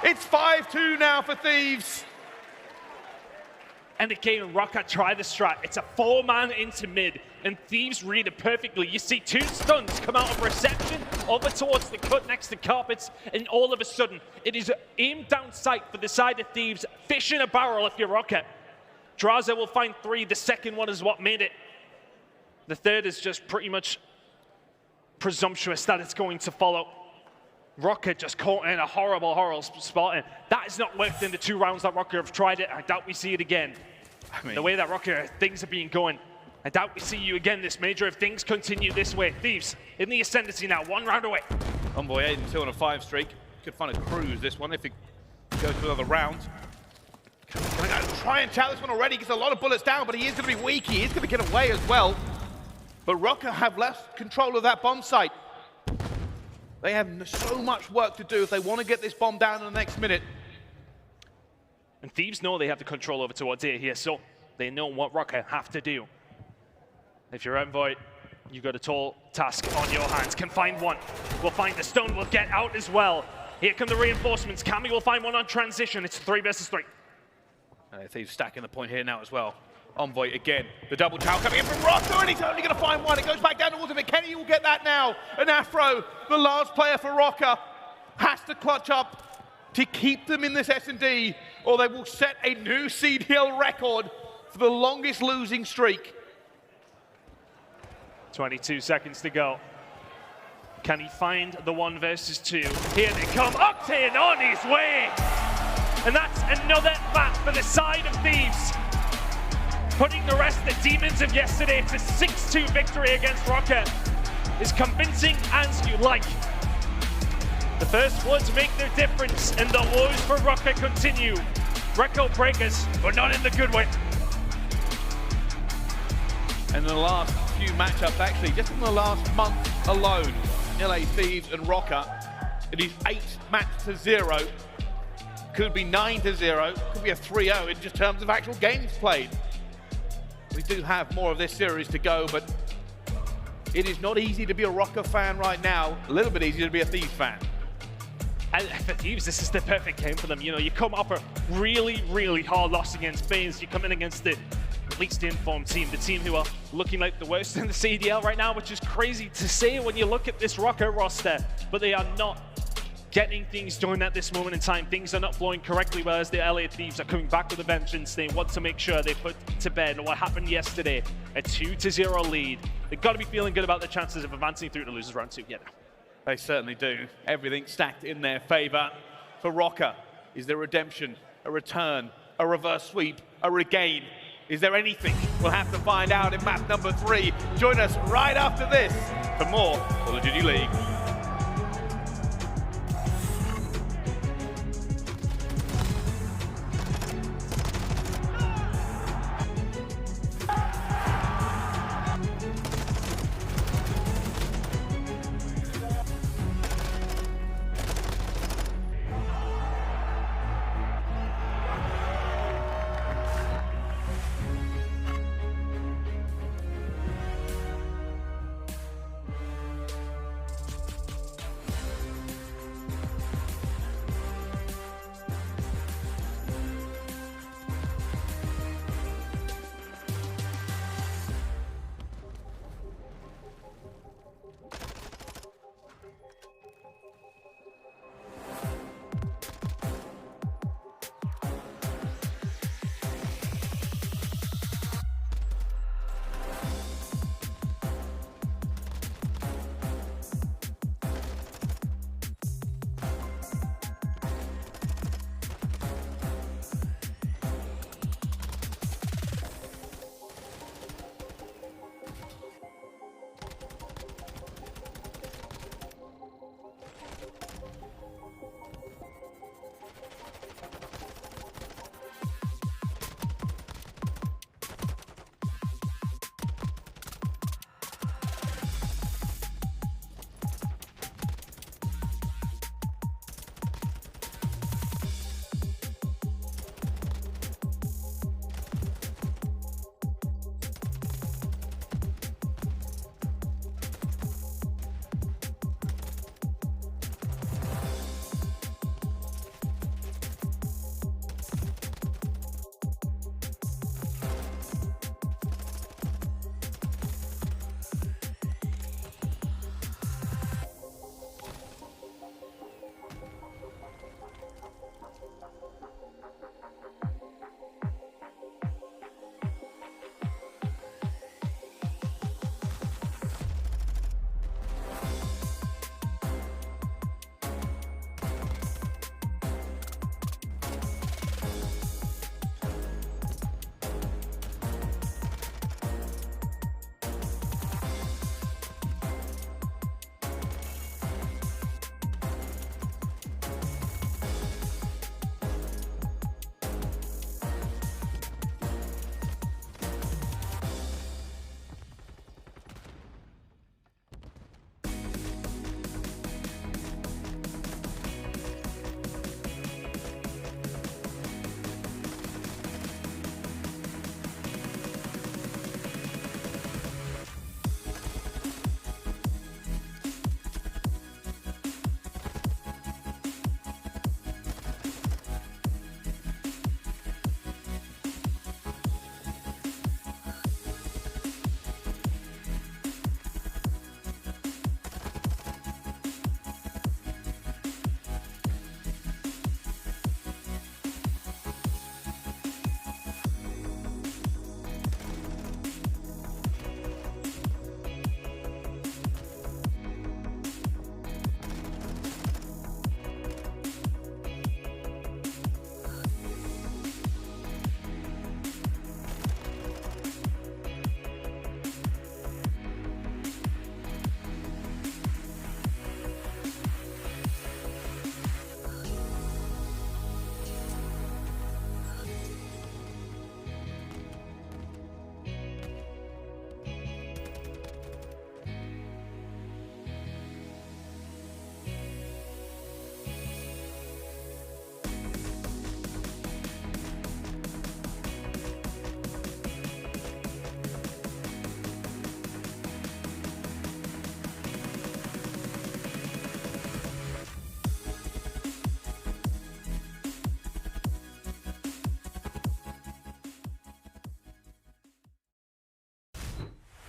It's 5-2 now for Thieves. And again, Røkkr try the strat. It's a 4-man into mid, and Thieves read it perfectly. You see 2 stuns come out of reception over towards the cut next to carpets, and all of a sudden, it is aimed down sight for the side of Thieves. Fish in a barrel if you're Røkkr. Drazah will find 3. The second one is what made it. The third is just pretty much presumptuous that it's going to follow. Røkkr just caught in a horrible, horrible spot, and that has not worked in the 2 rounds that Røkkr have tried it. I doubt we see it again. I mean, the way that Røkkr, things are being going, I doubt we see you again this major if things continue this way. Thieves in the ascendancy now, 1 round away. Envoy 8-2 on a 5 streak. Could find a cruise this one if it goes to another round. Can I go try and chow this one already? Gets a lot of bullets down, but he is going to be weak. He is going to get away as well. But Røkkr have left control of that bomb site. They have so much work to do if they want to get this bomb down in the next minute. And Thieves know they have the control over towards A here, so they know what Røkkr have to do. If you're Envoy, you got a tall task on your hands. Can find one. We'll find the stone. Will get out as well. Here come the reinforcements. Cammy will find one on transition. It's 3 versus 3. Thieves stacking the point here now as well. Envoy again. The double towel coming in from Røkkr, and he's only going to find one. It goes back down towards him. Kenny will get that now. And Afro, the last player for Røkkr, has to clutch up to keep them in this S&D, or they will set a new CDL record for the longest losing streak. 22 seconds to go. Can he find the 1 versus 2? Here they come. Octane on his way. And that's another map for the side of Thieves. Putting the rest of the demons of yesterday to 6-2 victory against Røkkr. As convincing as you like. The first ones make their difference, and the woes for Røkkr continue. Record breakers, but not in the good way. And in the last few matchups, actually, just in the last month alone, LA Thieves and Røkkr, it is 8-0. Could be 9-0, could be a 3-0 in just terms of actual games played. We do have more of this series to go, but it is not easy to be a Røkkr fan right now. A little bit easier to be a Thieves fan. And for Thieves, this is the perfect game for them. You know, you come off a really, really hard loss against FaZe. You come in against the least informed team, the team who are looking like the worst in the CDL right now, which is crazy to say when you look at this Røkkr roster. But they are not getting things done at this moment in time. Things are not flowing correctly, whereas the LA Thieves are coming back with a vengeance. They want to make sure they put to bed what happened yesterday, a 2-0 lead. They've got to be feeling good about their chances of advancing through to losers round 2. Yeah. They certainly do. Everything stacked in their favor. For Røkkr, is there redemption, a return, a reverse sweep, a regain? Is there anything? We'll have to find out in map number 3. Join us right after this for more Call of Duty League.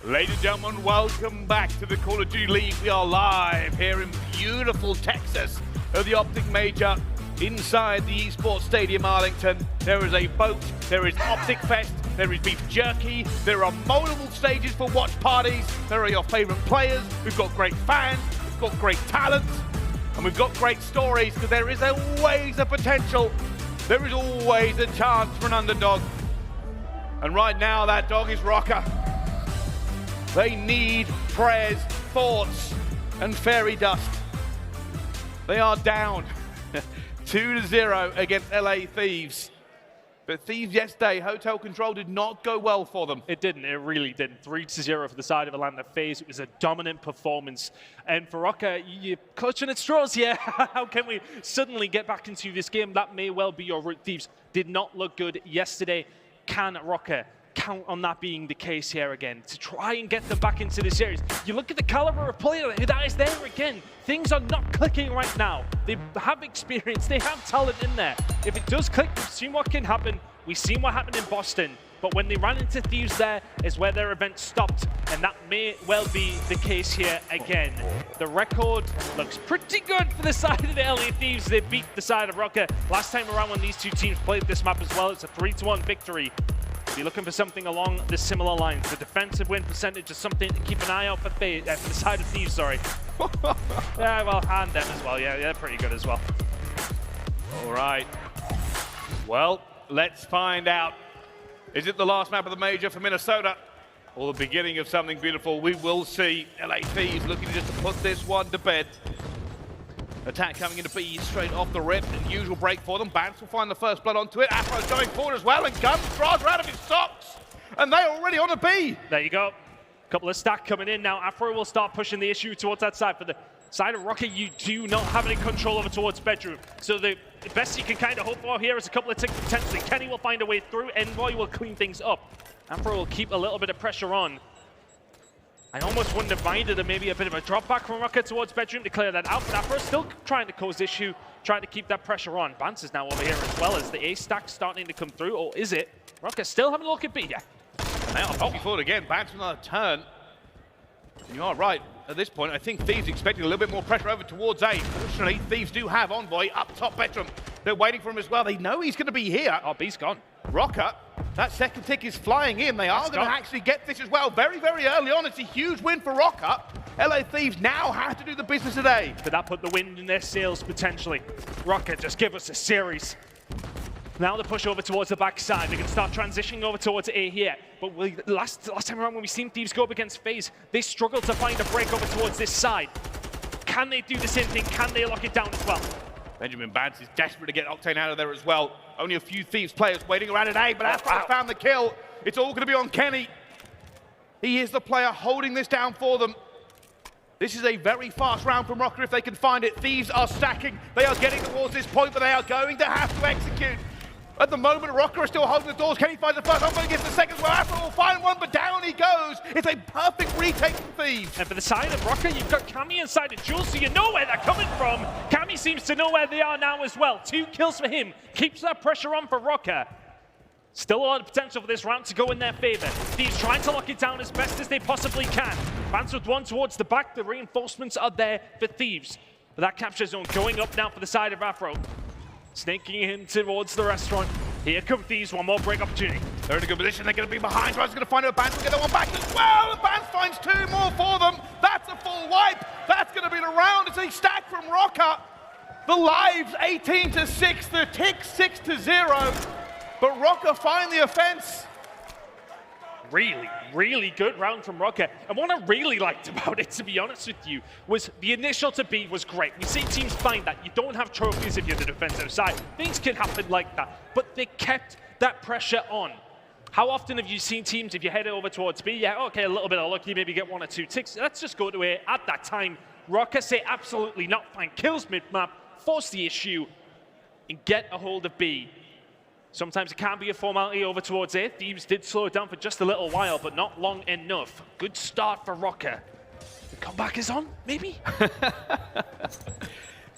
Ladies and gentlemen, welcome back to the Call of Duty League. We are live here in beautiful Texas at the OpTic Major inside the Esports Stadium Arlington. There is a boat, there is OpTic Fest, there is beef jerky, there are multiple stages for watch parties, there are your favorite players, we've got great fans, we've got great talent, and we've got great stories, because there is always a potential, there is always a chance for an underdog. And right now that dog is Røkkr. They need prayers, thoughts, and fairy dust. They are down 2-0 against LA Thieves. But Thieves yesterday, hotel control did not go well for them. It didn't, it really didn't. 3-0 for the side of Atlanta FaZe. It was a dominant performance. And for Røkkr, you're clutching at straws here. How can we suddenly get back into this game? That may well be your route. Thieves did not look good yesterday. Can Røkkr count on that being the case here again to try and get them back into the series? You look at the caliber of player that is there again. Things are not clicking right now. They have experience, they have talent in there. If it does click, we've seen what can happen. We've seen what happened in Boston. But when they ran into Thieves, there is where their event stopped, and that may well be the case here again. The record looks pretty good for the side of the LA Thieves. They beat the side of Røkkr last time around when these two teams played this map as well. It's a 3-1 victory. If you're looking for something along the similar lines, the defensive win percentage is something to keep an eye out for the side of Thieves, sorry. Yeah, well, and them as well. Yeah, they're pretty good as well. All right. Well, let's find out. Is it the last map of the Major for Minnesota? Or the beginning of something beautiful? We will see. LA Thieves looking just to put this one to bed. Attack coming into B straight off the rip. Unusual break for them. Bance will find the first blood onto it. Afro's going forward as well, and guns Drazah out of his socks. And they're already on a B. There you go. Couple of stack coming in now. Afro will start pushing the issue towards that side. For the side of Røkkr, you do not have any control over towards bedroom. So the best you can kind of hope for here is a couple of ticks potentially. Kenny will find a way through. Envoy will clean things up. Afro will keep a little bit of pressure on. I almost wouldn't have minded maybe a bit of a drop back from Røkkr towards bedroom to clear that out, but Afro still trying to cause issue, trying to keep that pressure on. Bance is now over here as well as the A stack starting to come through, or is it? Røkkr still having a look at B, yeah. Now pushing forward again, Bance with another turn. You are right. At this point, I think Thieves expecting a little bit more pressure over towards A. Fortunately, Thieves do have Envoy up top bedroom. They're waiting for him as well. They know he's going to be here. Oh, B's gone. Røkkr, that second tick is flying in. They are going to actually get this as well. Very, very early on. It's a huge win for Røkkr. LA Thieves now have to do the business today. Could that put the wind in their sails potentially? Røkkr, just give us a series. Now the push over towards the backside. They can start transitioning over towards A here. But last time around when we've seen Thieves go up against FaZe, they struggled to find a break over towards this side. Can they do the same thing? Can they lock it down as well? Benjamin Bance is desperate to get Octane out of there as well. Only a few Thieves players waiting around at A, but Afro found the kill. It's all going to be on Kenny. He is the player holding this down for them. This is a very fast round from Røkkr if they can find it. Thieves are stacking. They are getting towards this point, but they are going to have to execute. At the moment, Røkkr is still holding the doors. Kenny finds the first, Envoy gets the second, where Afro will find one, but down he goes. It's a perfect retake from Thieves. And for the side of Røkkr, you've got Cammy inside of Jules, so you know where they're coming from. Cammy seems to know where they are now as well. 2 kills for him. Keeps that pressure on for Røkkr. Still a lot of potential for this round to go in their favor. Thieves trying to lock it down as best as they possibly can. Bance with one towards the back. The reinforcements are there for Thieves. But that capture zone going up now for the side of Afro. Snaking in towards the restaurant. Here come Thieves, one more break opportunity. They're in a good position, they're going to be behind. Drazah's going to find out Bance will get that one back as well. And Bance finds 2 more for them. That's a full wipe. That's going to be the round. It's a stack from Røkkr. The lives 18-6, the tick 6-0. But Røkkr find the offense. Really good round from Røkkr. And what I really liked about it, to be honest with you, was the initial to B was great. We see teams find that. You don't have trophies if you're the defensive side. Things can happen like that. But they kept that pressure on. How often have you seen teams, if you head over towards B, yeah, okay, a little bit of luck, you maybe get 1 or 2 ticks. Let's just go to A. At that time, Røkkr say absolutely not. Find kills mid-map, force the issue, and get a hold of B. Sometimes it can be a formality over towards A. Thieves did slow it down for just a little while, but not long enough. Good start for Røkkr. The comeback is on, maybe?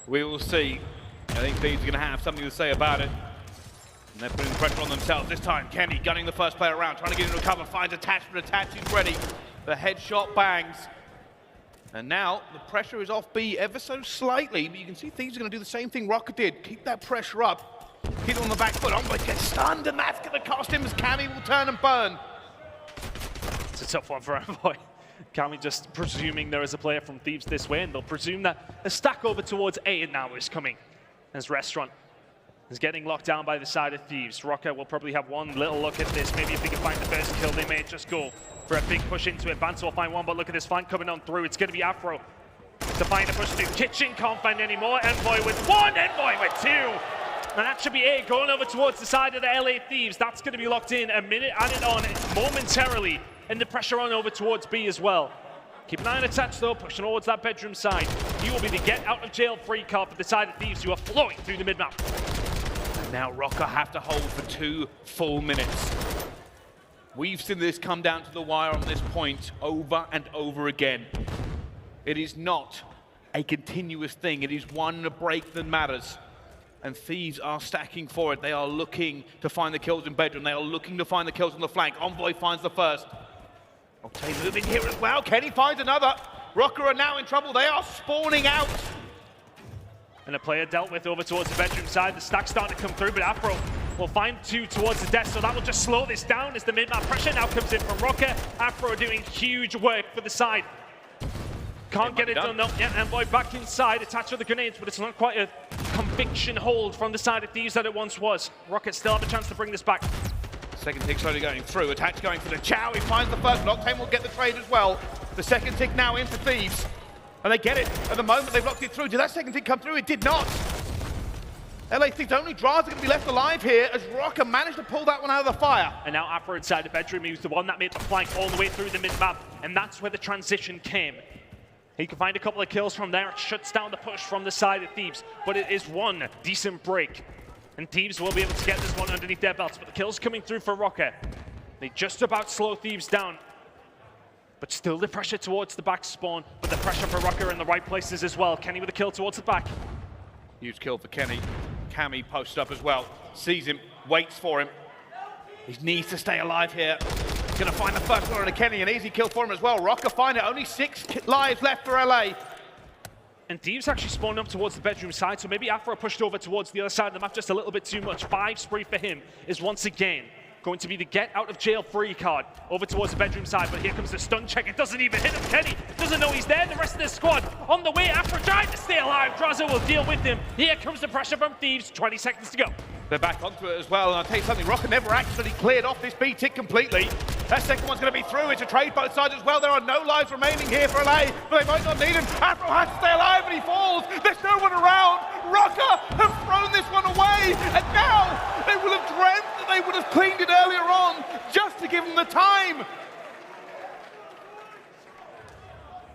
We will see. I think Thieves are going to have something to say about it. And they're putting the pressure on themselves this time. Kenny gunning the first player around, trying to get into a cover, finds attachment, he's ready. The headshot bangs. And now the pressure is off B ever so slightly, but you can see Thieves are going to do the same thing Røkkr did. Keep that pressure up. Keep it on the back foot. Envoy gets stunned, and that's going to cost him as Cammy will turn and burn. It's a tough one for Envoy. Cammy just presuming there is a player from Thieves this way, and they'll presume that a stack over towards A now is coming. As Restaurant is getting locked down by the side of Thieves. Røkkr will probably have one little look at this. Maybe if they can find the first kill, they may just go for a big push into it. Bance will find one, but look at this flank coming on through. It's going to be Afro to find a push through. Kitchen can't find any more. Envoy with one, Envoy with two. And that should be A going over towards the side of the LA Thieves. That's going to be locked in. A minute added on momentarily. And the pressure on over towards B as well. Keep an eye on attached though, pushing towards that bedroom side. He will be the get out of jail free card for the side of Thieves who are flowing through the mid-map. Now Røkkr have to hold for 2 full minutes. We've seen this come down to the wire on this point over and over again. It is not a continuous thing. It is one break that matters. And Thieves are stacking for it. They are looking to find the kills in bedroom. They are looking to find the kills on the flank. Envoy finds the first. Octane moving here as well. Kenny finds another. Røkkr are now in trouble. They are spawning out. And a player dealt with over towards the bedroom side. The stack's starting to come through, but Afro will find two towards the desk, so that will just slow this down as the mid-map pressure now comes in from Røkkr. Afro doing huge work for the side. Can't get it done though. Yeah, Envoy back inside, attached with the grenades, but it's not quite a conviction hold from the side of Thieves that it once was. Røkkr still have a chance to bring this back. Second tick slowly going through. Attach going for the Chow. He finds the first. Octane will get the trade as well. The second tick now in for Thieves. And they get it at the moment. They've locked it through. Did that second tick come through? It did not. LA Thieves only Drazah going to be left alive here as Røkkr managed to pull that one out of the fire. And now Afro inside the bedroom. He was the one that made the flank all the way through the mid-map. And that's where the transition came. He can find a couple of kills from there. It shuts down the push from the side of Thieves. But it is one decent break. And Thieves will be able to get this one underneath their belts. But the kills coming through for Røkkr. They just about slow Thieves down. But still the pressure towards the back spawn. But the pressure for Røkkr in the right places as well. Kenny with a kill towards the back. Huge kill for Kenny. Cammy posted up as well. Sees him, waits for him. He needs to stay alive here. He's going to find the first one on a Kenny. An easy kill for him as well. Røkkr find it. Only 6 lives left for LA. And Thieves actually spawned up towards the bedroom side, so maybe Afro pushed over towards the other side of the map just a little bit too much. 5 spree for him is once again going to be the get out of jail free card over towards the bedroom side, but here comes the stun check. It doesn't even hit him. Kenny doesn't know he's there. The rest of the squad on the way. Afro trying to stay alive. Drazah will deal with him. Here comes the pressure from Thieves. 20 seconds to go. They're back onto it as well, and I'll tell you something, Røkkr never actually cleared off this B tick completely. That second one's going to be through. It's a trade both sides as well. There are no lives remaining here for LA, but they might not need him. Afro has to stay alive, and he falls. There's no one around. Røkkr have thrown this one away, and now they will have dreamt that they would have cleaned it earlier on, just to give them the time.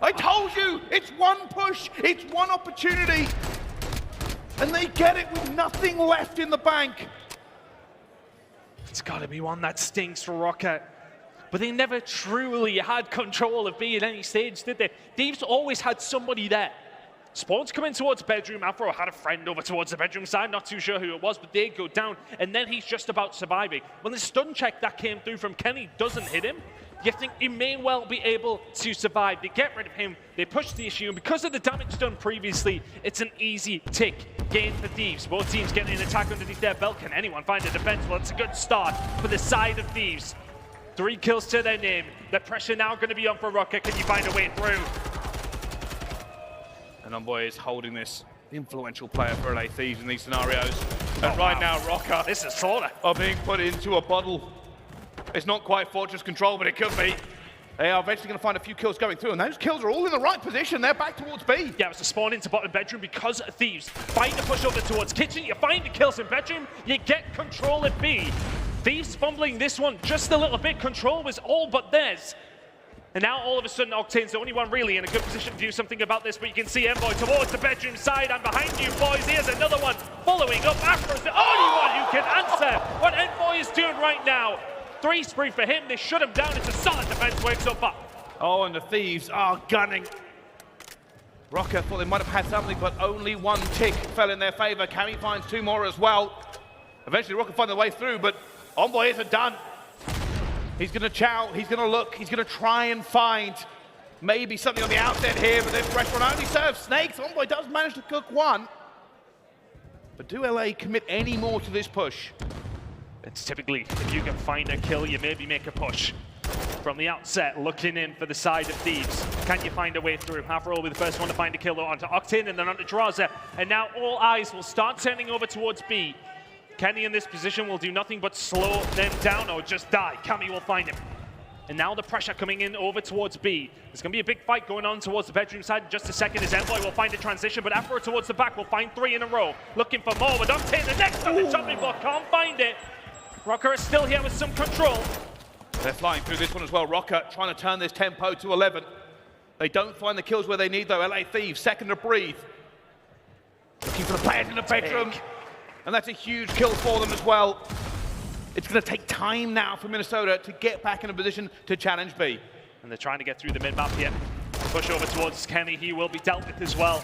I told you, it's one push, it's one opportunity. And they get it with nothing left in the bank. It's got to be one that stinks for Røkkr. But they never truly had control of B at any stage, did they? Thieves always had somebody there. Spawn's coming towards bedroom. Afro had a friend over towards the bedroom side. Not too sure who it was, but they go down. And then he's just about surviving. When the stun check that came through from Kenny doesn't hit him, you think he may well be able to survive. They get rid of him, they push the issue, and because of the damage done previously, it's an easy tick gain for Thieves. Both teams getting an attack underneath their belt. Can anyone find a defense? Well, it's a good start for the side of Thieves. 3 kills to their name. The pressure now going to be on for Røkkr. Can you find a way through? And Envoy is holding this influential player for LA Thieves in these scenarios. And right now, Røkkr This is slaughter. are being put into a bottle. It's not quite fortress control, but it could be. They are eventually going to find a few kills going through, and those kills are all in the right position. They're back towards B. Yeah, it's a spawn into bottom bedroom because Thieves find the push over towards kitchen. You find the kills in bedroom, you get control at B. Thieves fumbling this one just a little bit. Control was all but theirs. And now all of a sudden Octane's the only one really in a good position to do something about this, but you can see Envoy towards the bedroom side. And behind you boys, here's another one following up. Afro's the only one who can answer what Envoy is doing right now. 3 spree for him. They shut him down. It's a solid defense work so far. Oh, and the Thieves are gunning. Røkkr thought they might have had something, but only 1 tick fell in their favor. Cammy finds 2 more as well. Eventually, Røkkr find their way through, but Envoy isn't done. He's going to chow, he's going to look, he's going to try and find maybe something on the outset here, but this restaurant only serves snakes. Envoy does manage to cook one. But do LA commit any more to this push? It's typically, if you can find a kill, you maybe make a push. From the outset, looking in for the side of Thieves. Can you find a way through? Afro will be the first one to find a kill onto Octane and then onto Drazah. And now all eyes will start turning over towards B. Kenny in this position will do nothing but slow them down or just die. Cammy will find him. And now the pressure coming in over towards B. There's going to be a big fight going on towards the bedroom side in just a second as Envoy will find a transition, but Afro towards the back will find 3 in a row. Looking for more with Octane, the next on the chopping block, can't find it. Røkkr is still here with some control. They're flying through this one as well. Røkkr trying to turn this tempo to 11. They don't find the kills where they need though. LA Thieves, second to breathe. Looking for the players in the bedroom. And that's a huge kill for them as well. It's going to take time now for Minnesota to get back in a position to challenge B. And they're trying to get through the mid-map here. Push over towards Kenny, he will be dealt with as well.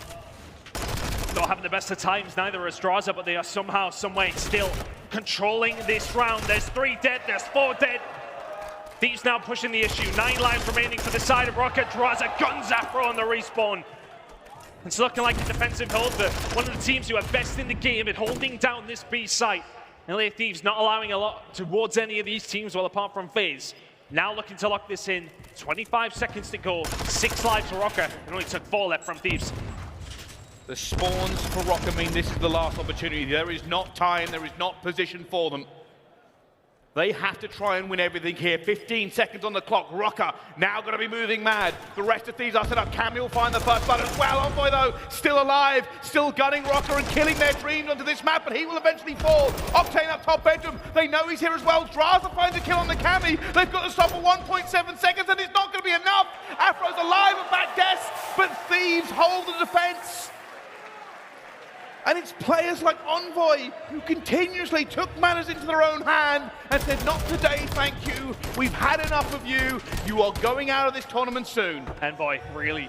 Not having the best of times, neither is Drazah, but they are somehow, someway still controlling this round. There's 3 dead, there's 4 dead. Thieves now pushing the issue. 9 lives remaining for the side of Røkkr. Drazah guns Afro on the respawn. It's looking like a defensive hold for one of the teams who are best in the game at holding down this B site. LA Thieves not allowing a lot towards any of these teams, well, apart from FaZe. Now looking to lock this in. 25 seconds to go. 6 lives for Røkkr. It only took 4 left from Thieves. The spawns for Røkkr mean this is the last opportunity. There is not time, there is not position for them. They have to try and win everything here. 15 seconds on the clock. Røkkr now going to be moving mad. The rest of Thieves are set up. Cammy will find the first blood as well. Envoy though, still alive, still gunning Røkkr and killing their dreams onto this map, but he will eventually fall. Octane up top bedroom. They know he's here as well. Drazah finds a kill on the Cammy. They've got to stop at 1.7 seconds and it's not going to be enough. Afro's alive at back desk, but Thieves hold the defense. And it's players like Envoy who continuously took matters into their own hand and said, not today, thank you. We've had enough of you. You are going out of this tournament soon. Envoy really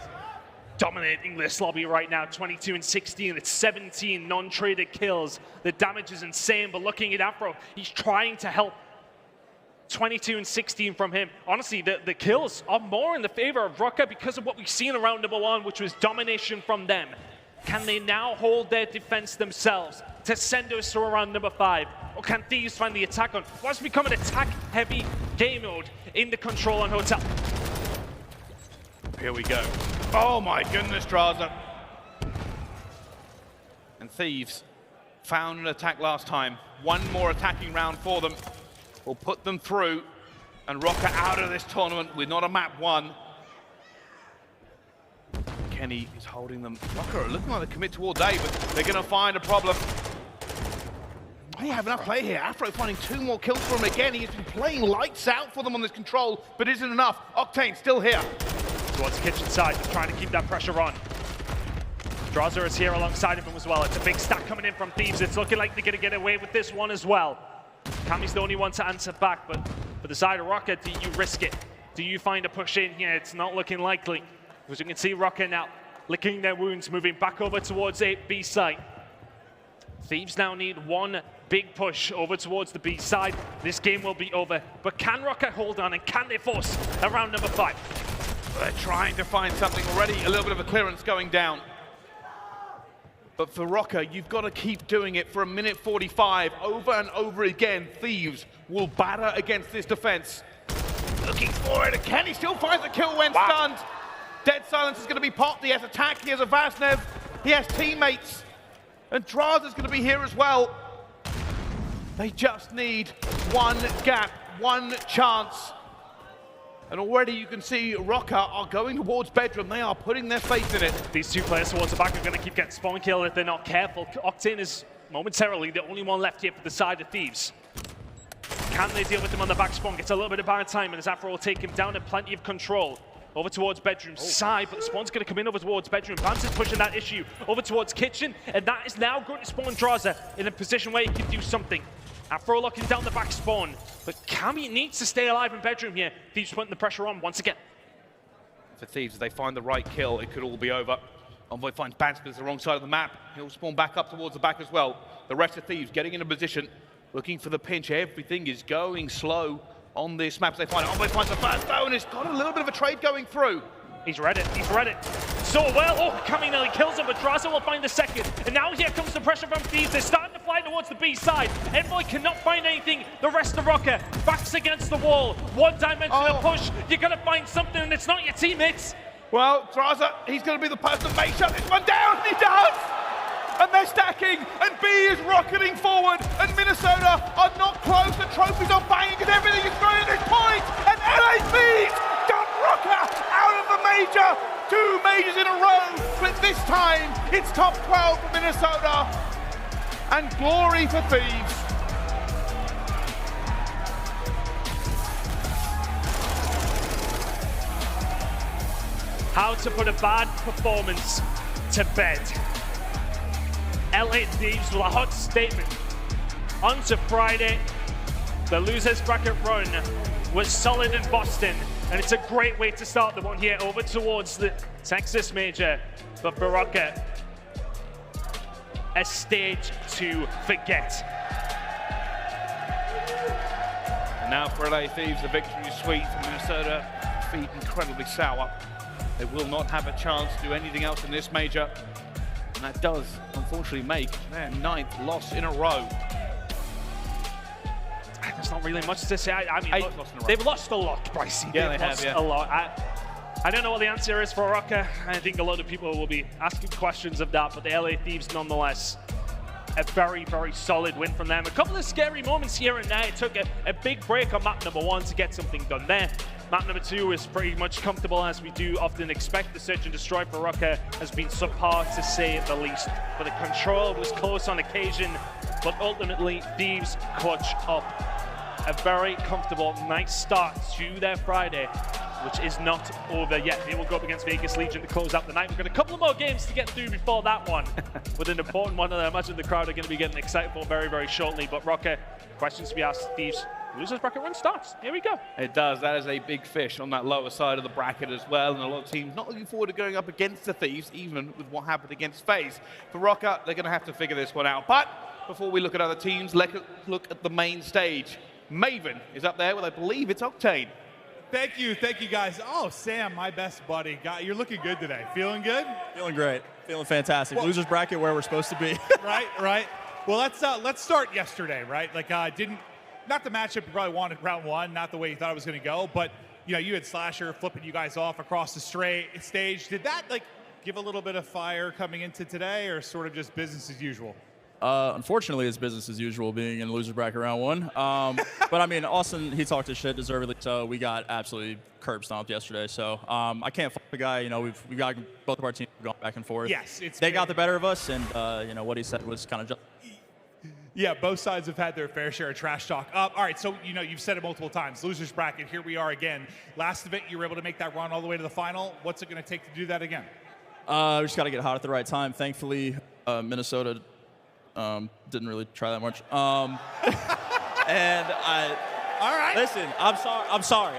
dominating this lobby right now. 22 and 16. It's 17 non-traded kills. The damage is insane, but looking at Afro, he's trying to help. 22 and 16 from him. Honestly, the kills are more in the favor of Røkkr because of what we've seen around number 1, which was domination from them. Can they now hold their defense themselves to send us to around number 5? Or can Thieves find the attack on what's become an attack-heavy game mode in the control on Hotel? Here we go. Oh my goodness, Drazah. And Thieves found an attack last time. One more attacking round for them will put them through and Røkkr out of this tournament with not a map 1. Kenny is holding them. Røkkr are looking like they commit towards A, but they're going to find a problem. They have enough play here. Afro finding 2 more kills for him again. He's been playing lights out for them on this control, but isn't enough. Octane still here. Towards the kitchen side, just trying to keep that pressure on. Drazah is here alongside of him as well. It's a big stack coming in from Thieves. It's looking like they're going to get away with this one as well. Cammy's the only one to answer back, but for the side of Røkkr, do you risk it? Do you find a push in here? It's not looking likely. As you can see, Røkkr now licking their wounds, moving back over towards a B site. Thieves now need one big push over towards the B side. This game will be over, but can Røkkr hold on and can they force a round number 5? They're trying to find something already, a little bit of a clearance going down. But for Røkkr, you've got to keep doing it for 1:45 over and over again. Thieves will batter against this defense. Looking for it, and Kenny still finds a kill when stunned. Dead Silence is going to be popped. He has attack, he has a Vaznev, he has teammates. And Drazah's going to be here as well. They just need one gap, one chance. And already you can see Røkkr are going towards bedroom. They are putting their faith in it. These 2 players towards the back are going to keep getting spawn killed if they're not careful. Octane is momentarily the only one left here for the side of Thieves. Can they deal with him on the back spawn? Gets a little bit of bad time, and as Afro will take him down in plenty of control. Over towards bedroom side, but the spawn's going to come in over towards bedroom. Bance is pushing that issue over towards kitchen, and that is now going to spawn Drazah in a position where he can do something. Afro locking down the back spawn, but Cammy needs to stay alive in bedroom here. Thieves putting the pressure on once again. For Thieves, if they find the right kill, it could all be over. Envoy finds Bance, but it's the wrong side of the map. He'll spawn back up towards the back as well. The rest of Thieves getting in a position looking for the pinch. Everything is going slow on this map. They find Envoy finds the first though, and it's got a little bit of a trade going through. He's read it. He's read it. So well. Oh, Cammy nearly kills him, but Drazah will find the second. And now here comes the pressure from Thieves. They're starting to fly towards the B side. Envoy cannot find anything. The rest of Røkkr backs against the wall. One-dimensional push. You're going to find something, and it's not your teammates. Well, Drazah, he's going to be the person that makes shut this one down. He does! And they're stacking, and B is rocketing forward, and Minnesota are not close. The trophies are banging, and everything is going at this point. And LA Thieves got Røkkr out of the major. 2 majors in a row, but this time it's top 12 for Minnesota. And glory for Thieves. How to put a bad performance to bed. LA Thieves with a hot statement. On to Friday, the losers bracket run was solid in Boston, and it's a great way to start the one here over towards the Texas major. But for Røkkr, a stage to forget. And now for LA Thieves, the victory is sweet. For Minnesota, feet incredibly sour. They will not have a chance to do anything else in this major. And that does, unfortunately, make their 9th loss in a row. There's not really much to say. I mean, 8th loss in a row. They've lost a lot, Brycey. Yeah, They've they have, lost yeah. a lot. I don't know what the answer is for Røkkr. I think a lot of people will be asking questions of that, but the LA Thieves, nonetheless, a very, very solid win from them. A couple of scary moments here and there. It took a big break on map number 1 to get something done there. Map number 2 is pretty much comfortable, as we do often expect. The search and destroy for Røkkr has been subpar, to say the least. But the control was close on occasion, but ultimately Thieves clutch up. A very comfortable, nice start to their Friday, which is not over yet. They will go up against Vegas Legion to close out the night. We've got a couple more games to get through before that one, with an important one that I imagine the crowd are going to be getting excited for very, very shortly. But Røkkr, questions to be asked. Thieves, losers bracket run starts. Here we go. It does. That is a big fish on that lower side of the bracket as well, and a lot of teams not looking forward to going up against the Thieves, even with what happened against FaZe. For Røkkr, they're going to have to figure this one out. But before we look at other teams, let's look at the main stage. Maven is up there with, I believe it's Octane. Thank you guys. Oh, Sam, my best buddy. God, you're looking good today. Feeling good? Feeling great. Feeling fantastic. Well, losers bracket where we're supposed to be. Right. Well, let's start yesterday, right? Like, not the matchup you probably wanted round 1, not the way you thought it was going to go, but you know, you had Slasher flipping you guys off across the stage. Did that like give a little bit of fire coming into today, or sort of just business as usual? Unfortunately, it's business as usual being in losers bracket round 1. But I mean, Austin, he talked his shit deservedly, so we got absolutely curb stomped yesterday. So I can't fault the guy. You know, we've got both of our teams going back and forth. Yes, they got the better of us, and you know what he said was kind of just. Yeah, both sides have had their fair share of trash talk. All right, so you know you've said it multiple times. Losers bracket, here we are again. Last event, you were able to make that run all the way to the final. What's it going to take to do that again? We just got to get hot at the right time. Thankfully, Minnesota didn't really try that much. And all right. Listen, I'm sorry.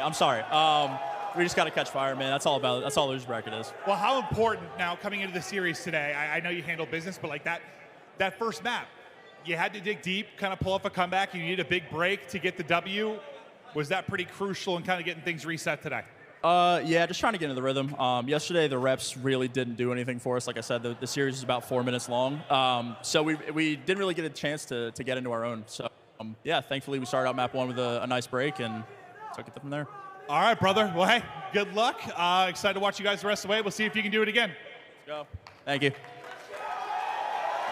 We just got to catch fire, man. That's all about it. That's all losers bracket is. Well, how important now coming into the series today? I know you handle business, but like that first map, you had to dig deep, kind of pull off a comeback. You needed a big break to get the W. Was that pretty crucial in kind of getting things reset today? Yeah, just trying to get into the rhythm. Yesterday, the reps really didn't do anything for us. Like I said, the series is about 4 minutes long. So we didn't really get a chance to get into our own. So, yeah, thankfully, we started out map 1 with a nice break and took it from there. All right, brother. Well, hey, good luck. Excited to watch you guys the rest of the way. We'll see if you can do it again. Let's go. Thank you.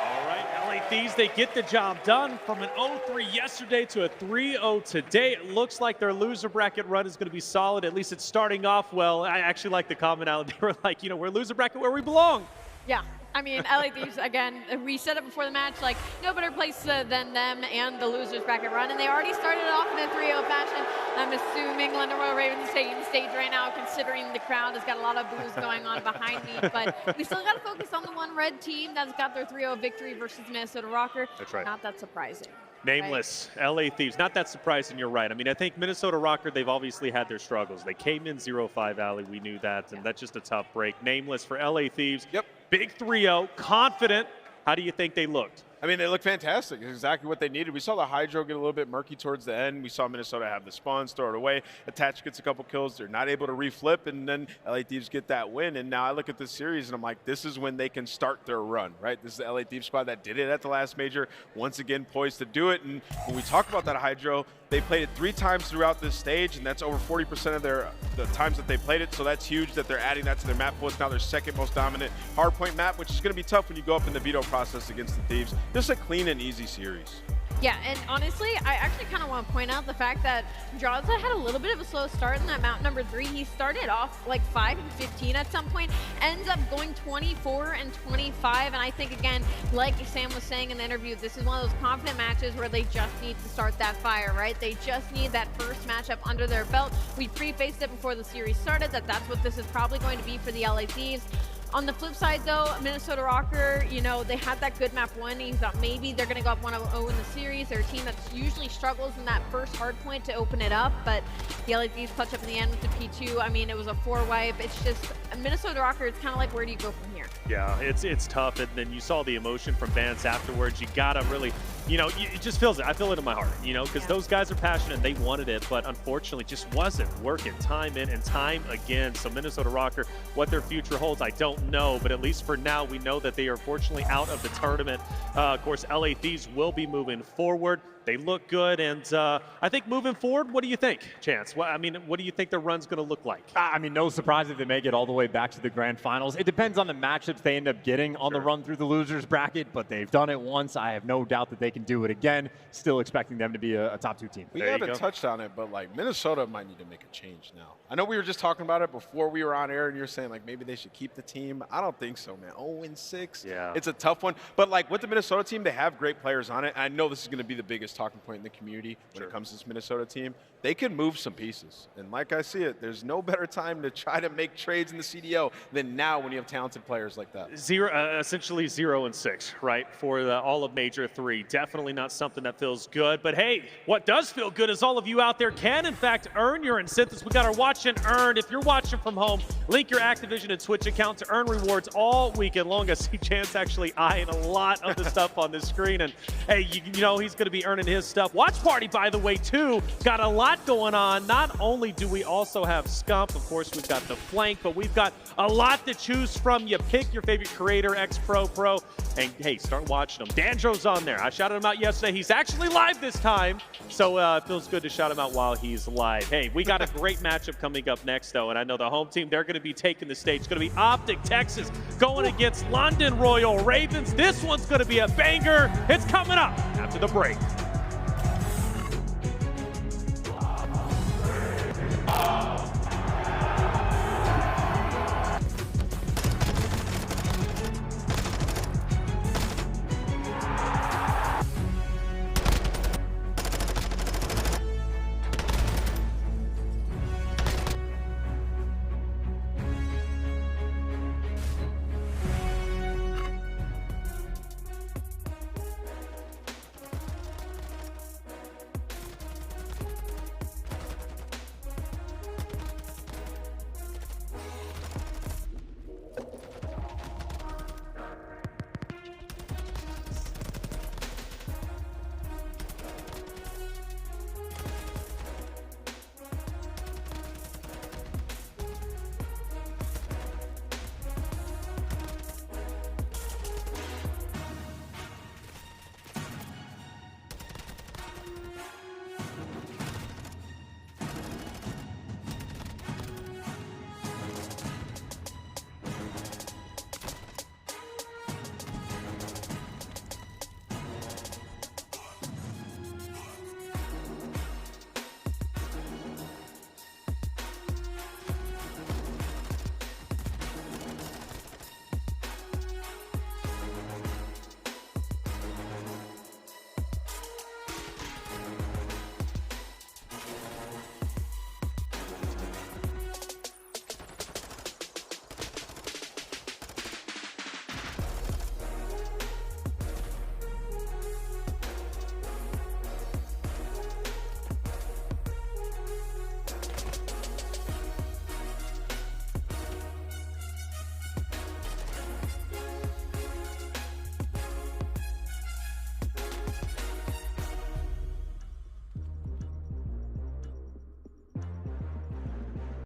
All right, LA Thieves, they get the job done from an 0-3 yesterday to a 3-0 today. It looks like their loser bracket run is going to be solid. At least it's starting off well. I actually like the comment out. They were like, you know, we're loser bracket where we belong. Yeah. I mean, LA Thieves, again, we said it before the match, like, no better place than them and the losers bracket run, and they already started off in a 3-0 fashion. I'm assuming London Royal Ravens is taking the stage right now, considering the crowd has got a lot of boos going on behind me, but we still got to focus on the one red team that's got their 3-0 victory versus Minnesota Røkkr. That's right. Not that surprising. Nameless, right? LA Thieves, not that surprising, you're right. I mean, I think Minnesota Røkkr, they've obviously had their struggles. They came in 0-5 alley, we knew that, and that's just a tough break. Nameless for LA Thieves. Yep. Big 3-0, confident. How do you think they looked? I mean, they look fantastic. It's exactly what they needed. We saw the HyDra get a little bit murky towards the end. We saw Minnesota have the spawns, throw it away. Attach gets a couple kills. They're not able to reflip, and then LA Thieves get that win. And now I look at this series, and I'm like, this is when they can start their run, right? This is the LA Thieves squad that did it at the last major. Once again, poised to do it. And when we talk about that HyDra, they played it 3 times throughout this stage, and that's over 40% of the times that they played it. So that's huge that they're adding that to their map pool. It's now their second most dominant hardpoint map, which is going to be tough when you go up in the veto process against the Thieves. Just a clean and easy series. Yeah, and honestly, I actually kind of want to point out the fact that Drazah had a little bit of a slow start in that map number 3. He started off like 5 and 15 at some point, ends up going 24 and 25. And I think, again, like Sam was saying in the interview, this is one of those confident matches where they just need to start that fire, right? They just need that first matchup under their belt. We pre-faced it before the series started that that's what this is probably going to be for the LA Thieves. On the flip side, though, Minnesota Røkkr, you know, they had that good map 1. He thought maybe they're going to go up 1-0 in the series. They're a team that usually struggles in that first hard point to open it up, but the LA Thieves clutch up in the end with the P2. I mean, it was a 4-wipe. It's just, Minnesota Røkkr, it's kind of like, where do you go from here? Yeah, it's tough, and then you saw the emotion from Bance afterwards. You gotta really, you know, it just feels it. I feel it in my heart, you know, because those guys are passionate and they wanted it, but unfortunately just wasn't working time in and time again. So Minnesota Røkkr, what their future holds, I don't know, but at least for now, we know that they are fortunately out of the tournament. Of course, LA Thieves will be moving forward. They look good, and I think moving forward, what do you think, Chance? Well, I mean, what do you think the run's going to look like? I mean, no surprise if they make it all the way back to the grand finals. It depends on the matchups they end up getting on the run through the losers bracket, but they've done it once. I have no doubt that they can do it again. Still expecting them to be a top 2 team. We haven't touched on it, but like Minnesota might need to make a change now. I know we were just talking about it before we were on air, and you're saying like maybe they should keep the team. I don't think so, man. 0-6. Yeah. It's a tough one. But like with the Minnesota team, they have great players on it. I know this is going to be the biggest talking point in the community when it comes to this Minnesota team. They can move some pieces. And like I see it, there's no better time to try to make trades in the CDL than now when you have talented players like that. Essentially 0-6, right, for the all of Major 3. Definitely not something that feels good. But hey, what does feel good is all of you out there can, in fact, earn your incentives. We got our Watch and Earn. If you're watching from home, link your Activision and Twitch account to earn rewards all weekend long. I see Chance actually eyeing a lot of the stuff on the screen. And hey, you know he's going to be earning his stuff. Watch Party, by the way, too. Got a lot going on. Not only do we also have Scump, of course, we've got the flank, but we've got a lot to choose from. You pick your favorite creator, X-Pro, and hey, start watching him. Dandro's on there. I shouted him out yesterday. He's actually live this time, so it feels good to shout him out while he's live. Hey, we got a great matchup coming up next, though, and I know the home team, they're going to be taking the stage. It's going to be OpTic Texas going against London Royal Ravens. This one's going to be a banger. It's coming up after the break.